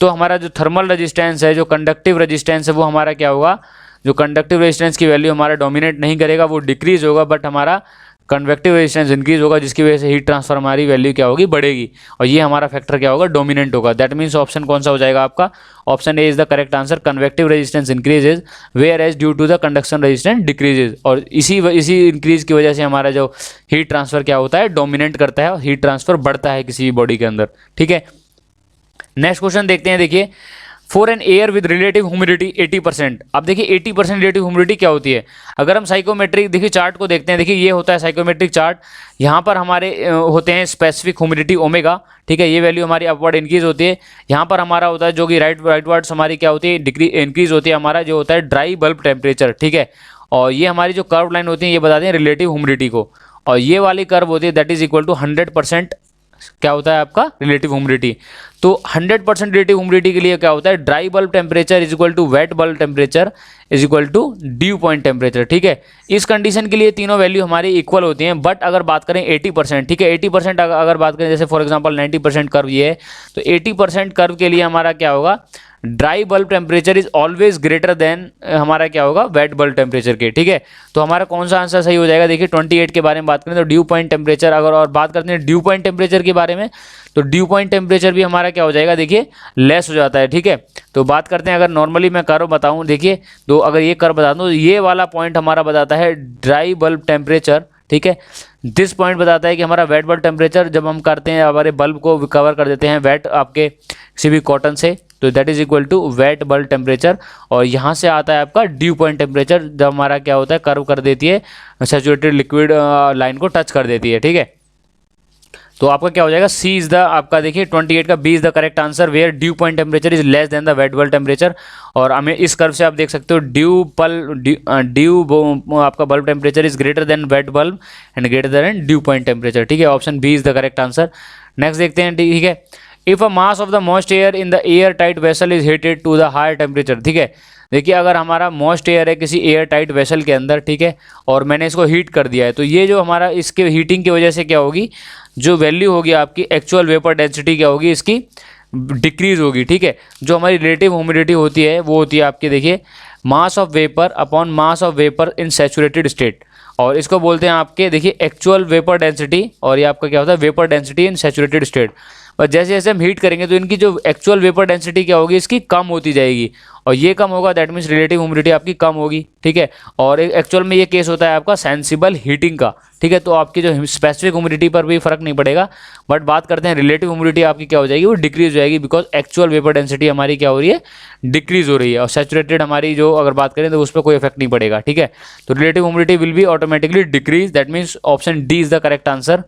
तो हमारा जो थर्मल रेजिस्टेंस है, जो कंडक्टिव रेजिस्टेंस है, वो हमारा क्या होगा, जो कंडक्टिव रेजिस्टेंस की वैल्यू हमारा डोमिनेट नहीं करेगा, वो डिक्रीज होगा, बट हमारा कन्वेक्टिव रेजिस्टेंस इंक्रीज होगा, जिसकी वजह से हीट ट्रांसफर हमारी वैल्यू क्या होगी, बढ़ेगी, और ये हमारा फैक्टर क्या होगा, डोमिनेंट होगा। दैट मीन्स ऑप्शन कौन सा हो जाएगा आपका, option A is the correct answer. Convective resistance increases whereas due to the conduction resistance decreases, और इसी इंक्रीज की वजह से हमारा जो हीट ट्रांसफर क्या होता है, डोमिनेट करता है और हीट ट्रांसफर बढ़ता है किसी भी बॉडी के अंदर, ठीक है। नेक्स्ट क्वेश्चन देखते हैं, देखिए for an air with relative humidity 80%। अब देखिए 80% रिलेटिव ह्यूमिडिटी क्या होती है, अगर हम साइकोमेट्रिक देखिए चार्ट को देखते हैं, देखिए ये होता है साइकोमेट्रिक चार्ट, यहाँ पर हमारे होते हैं स्पेसिफिक ह्यूमिडिटी ओमेगा, ठीक है, ये वैल्यू हमारी अपवर्ड इंक्रीज होती है। यहाँ पर हमारा होता है जो कि राइटवर्ड्स हमारी क्या होती है, इंक्रीज होती है, हमारा जो होता है ड्राई बल्ब टेम्परेचर, ठीक है। और ये हमारी जो कर्व लाइन होती है ये बताते हैं रिलेटिव ह्यूमिडिटी को, और ये वाली कर्व होती है दैट इज इक्वल टू 100% क्या होता है आपका रिलेटिव ह्यूमिडिटी। तो 100% रिलेटिव ह्यूमिडिटी के लिए क्या होता है, dry bulb temperature is equal to wet bulb temperature is equal to dew point temperature, ठीक है। इस कंडीशन के लिए तीनों वैल्यू हमारी इक्वल होती हैं, बट अगर बात करें 80%, ठीक है, 80% अगर बात करें, जैसे फॉर एग्जांपल 90% कर्व ये है, तो 80% कर्व के लिए हमारा क्या होगा, dry bulb temperature is always greater than हमारा क्या होगा, वेट बल्ब टेम्परेचर के, ठीक है। तो हमारा कौन सा आंसर सही हो जाएगा, देखिए 28 के बारे में बात करें तो ड्यू पॉइंट टेम्परेचर, अगर और बात करते हैं ड्यू पॉइंट टेम्परेचर के बारे में, तो ड्यू पॉइंट टेम्परेचर भी हमारा क्या हो जाएगा, देखिए लेस हो जाता है, ठीक है। तो बात करते हैं, अगर नॉर्मली मैं कर्व बताऊं, देखिए तो अगर ये कर्व बता दूं, ये वाला पॉइंट हमारा बताता है ड्राई बल्ब टेम्परेचर, ठीक है। दिस पॉइंट बताता है कि हमारा वेट बल्ब टेम्परेचर, जब हम करते हैं हमारे बल्ब को कवर कर देते हैं वेट आपके किसी भी कॉटन से, तो that is equal to wet bulb temperature. और यहाँ से आता है आपका ड्यू पॉइंट टेम्परेचर, जब हमारा क्या होता है, कर्व कर देती है, सैचुरेटेड लिक्विड लाइन को टच कर देती है, ठीक है। तो आपका क्या हो जाएगा, सी इज द आपका देखिए 28 का B is the correct answer, where dew point temperature is less than the wet bulb temperature. और हमें इस कर्व से आप देख सकते हो ड्यू आपका bulb temperature is greater than wet bulb and greater than dew point temperature, ठीक है। Option B is the correct answer. Next देखते हैं, ठीक है, if a mass of the most air in the air tight vessel is heated to the higher temperature, ठीक है। देखिए अगर हमारा मोस्ट एयर है किसी एयर टाइट वेसल के अंदर, ठीक है, और मैंने इसको हीट कर दिया है, तो ये जो हमारा इसके हीटिंग की वजह से क्या होगी, जो वैल्यू होगी आपकी एक्चुअल वेपर डेंसिटी क्या होगी, इसकी डिक्रीज होगी, ठीक है। जो हमारी रिलेटिव ह्यूमिडिटी होती है वो होती है आपकी देखिए mass of vapour upon mass of vapour in saturated state, और इसको बोलते हैं आपके देखिए एक्चुअल वेपर डेंसिटी, और ये आपका क्या होता है, vapour density in saturated state. और जैसे जैसे हम हीट करेंगे तो इनकी जो एक्चुअल वेपर डेंसिटी क्या होगी, इसकी कम होती जाएगी, और ये कम होगा दैट मीन्स रिलेटिव ह्यूमिडिटी आपकी कम होगी, ठीक है। और एक्चुअल में ये केस होता है आपका सेंसिबल हीटिंग का, ठीक है। तो आपकी जो स्पेसिफिक ह्यूमिडिटी पर भी फर्क नहीं पड़ेगा, बट बात करते हैं रिलेटिव ह्यूमिडिटी आपकी क्या हो जाएगी, वो डिक्रीज हो जाएगी, बिकॉज एक्चुअल वेपर डेंसिटी हमारी क्या हो रही है, डिक्रीज हो रही है, और सैचुरेटेड हमारी जो अगर बात करें तो उस पर कोई इफेक्ट नहीं पड़ेगा, ठीक है। तो relative humidity will be automatically decrease, that means option D is the correct answer.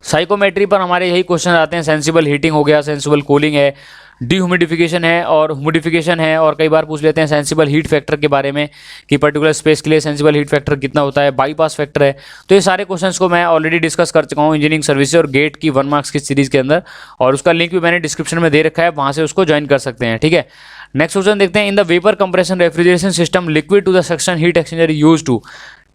Psychometry पर हमारे यही क्वेश्चन आते हैं, सेंसिबल हीटिंग हो गया, सेंसिबल कूलिंग है, डिह्यूमिडिफिकेशन है और ह्यूमिडिफिकेशन है, और कई बार पूछ लेते हैं सेंसिबल हीट फैक्टर के बारे में कि पर्टिकुलर स्पेस के लिए सेंसिबल हीट फैक्टर कितना होता है, बाईपास फैक्टर है। तो ये सारे क्वेश्चंस को मैं ऑलरेडी डिस्कस कर चुका हूँ इंजीनियरिंग सर्विसेज और गेट की 1 मार्क्स की सीरीज के अंदर, और उसका लिंक भी मैंने डिस्क्रिप्शन में दे रखा है, वहाँ से उसको ज्वाइन कर सकते हैं। ठीक है, नेक्स्ट क्वेश्चन देखते हैं। In the vapour compression refrigeration system liquid to the suction heat exchanger use to.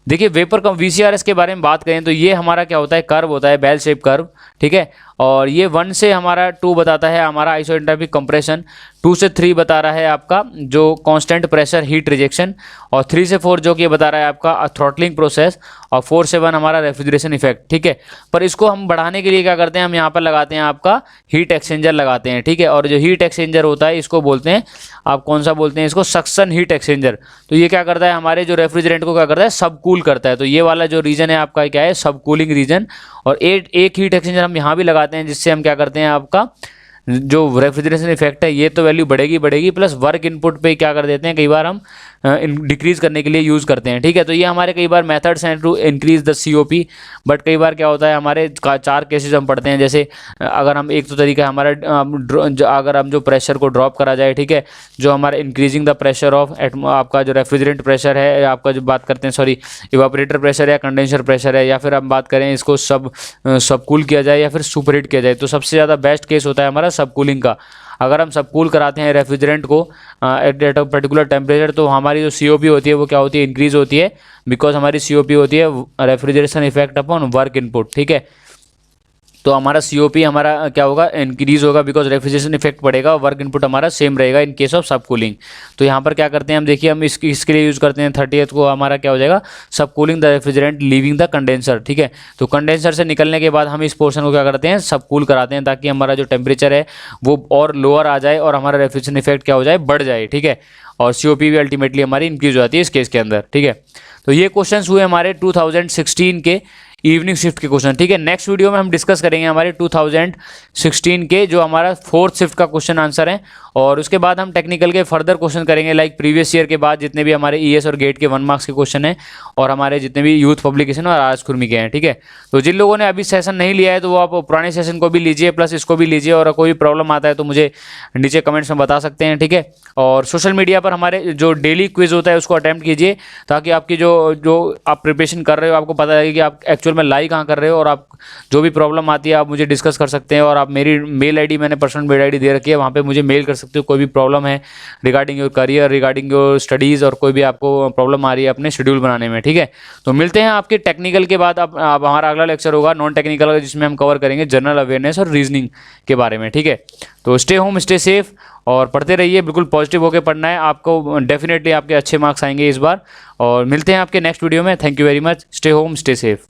देखिए वेपर का VCRS के बारे में बात करें तो ये हमारा क्या होता है, कर्व होता है, बेल शेप कर्व। ठीक है, और ये 1 से हमारा 2 बताता है हमारा आइसोएंट्रोपिक कंप्रेशन, 2 से 3 बता रहा है आपका जो कांस्टेंट प्रेशर हीट रिजेक्शन, और 3 से 4 जो कि बता रहा है आपका थ्रॉटलिंग प्रोसेस, और 4 से 1 हमारा रेफ्रिजरेशन इफेक्ट। ठीक है, पर इसको हम बढ़ाने के लिए क्या करते हैं, हम यहाँ पर लगाते हैं आपका हीट एक्सचेंजर लगाते हैं। ठीक है, और जो हीट एक्सचेंजर होता है इसको बोलते हैं, आप कौन सा बोलते हैं इसको, सक्शन हीट एक्सचेंजर। तो ये क्या करता है, हमारे जो रेफ्रिजरेंट को क्या करता है, सब कूल करता है। तो ये वाला जो रीजन है आपका क्या है, सब कूलिंग रीजन। और एक हीट एक्सचेंजर हम यहाँ भी लगाते हैं, जिससे हम क्या करते हैं, आपका जो रेफ्रिजरेशन इफेक्ट है ये तो वैल्यू बढ़ेगी, प्लस वर्क इनपुट पे क्या कर देते हैं, कई बार हम डिक्रीज करने के लिए यूज़ करते हैं। ठीक है, तो ये हमारे कई बार मेथड्स हैं to increase the COP। But कई बार क्या होता है, हमारे 4 केसेस हम पढ़ते हैं। जैसे अगर हम एक तो तरीका हमारा अगर हम जो प्रेशर को ड्रॉप करा जाए, ठीक है, जो हमारा इंक्रीजिंग द प्रेशर ऑफ आपका जो रेफ्रिजरेंट प्रेशर है, आपका जो बात करते हैं सॉरी इवापोरेटर प्रेशर या कंडेंसर प्रेशर है, या फिर हम बात करें इसको सब कूल किया जाए या फिर सुपर हीट किया जाए, तो सबसे ज़्यादा बेस्ट केस होता है हमारा सब कूलिंग का। अगर हम सब कूल कराते हैं रेफ्रिजरेंट को एट अ पर्टिकुलर टेम्परेचर, तो हमारी जो COP होती है वो क्या होती है, इंक्रीज होती है, बिकॉज हमारी COP होती है refrigeration effect upon work input. ठीक है, तो हमारा COP हमारा क्या होगा, इंक्रीज होगा, बिकॉज रेफ्रिजरेशन इफेक्ट पड़ेगा, वर्क इनपुट हमारा सेम रहेगा इन केस ऑफ सब कूलिंग। तो यहाँ पर क्या करते हैं हम, देखिए हम इसके लिए यूज़ करते हैं 30th को, हमारा क्या हो जाएगा, सब cooling the refrigerant leaving the condenser. ठीक है, तो कंडेंसर से निकलने के बाद हम इस पोर्शन को क्या करते हैं, सब कूल कराते हैं, ताकि हमारा जो टेम्परेचर है वो और लोअर आ जाए और हमारा रेफ्रिजरेशन इफेक्ट क्या हो जाए, बढ़ जाए। ठीक है, और COP भी अल्टीमेटली हमारी इंक्रीज हो जाती है इस केस के अंदर। ठीक है, तो ये क्वेश्चंस हुए हमारे 2016 के इवनिंग शिफ्ट के क्वेश्चन। ठीक है, नेक्स्ट वीडियो में हम डिस्कस करेंगे हमारे 2016 के जो हमारा 4th शिफ्ट का क्वेश्चन आंसर है, और उसके बाद हम टेक्निकल के फर्दर क्वेश्चन करेंगे, लाइक प्रीवियस ईयर के बाद जितने भी हमारे ES और गेट के 1 मार्क्स के क्वेश्चन हैं, और हमारे जितने भी यूथ पब्लिकेशन और आज खुरमी के हैं। ठीक है, तो जिन लोगों ने अभी सेशन नहीं लिया है तो वो आप पुराने सेशन को भी लीजिए, प्लस इसको भी लीजिए, और कोई प्रॉब्लम आता है तो मुझे नीचे कमेंट्स में बता सकते हैं। ठीक है, और सोशल मीडिया पर हमारे जो डेली क्विज होता है उसको अटेम्प्ट कीजिए, ताकि आपकी जो आप प्रिपरेशन कर रहे हो आपको पता लगे कि आप एक्चुअल में लाई कहाँ कर रहे हो, और आप जो भी प्रॉब्लम आती है आप मुझे डिस्कस कर सकते हैं। और आप मेरी मेल ID मैंने पर्सनल मेल ID दे रखी है, वहाँ पे मुझे मेल कर सकते हो, कोई भी प्रॉब्लम है regarding your career, regarding your studies, और कोई भी आपको प्रॉब्लम आ रही है अपने शेड्यूल बनाने में। ठीक है, तो मिलते हैं आपके टेक्निकल के बाद। अब हमारा अगला लेक्चर होगा नॉन टेक्निकल का, जिसमें हम कवर करेंगे जनरल अवेयरनेस और रीजनिंग के बारे में। ठीक है, तो स्टे होम, स्टे सेफ, और पढ़ते रहिए, बिल्कुल पॉजिटिव होकर पढ़ना है आपको, डेफिनेटली आपके अच्छे मार्क्स आएंगे इस बार। और मिलते हैं आपके नेक्स्ट वीडियो में। Thank you very much, stay home, stay safe.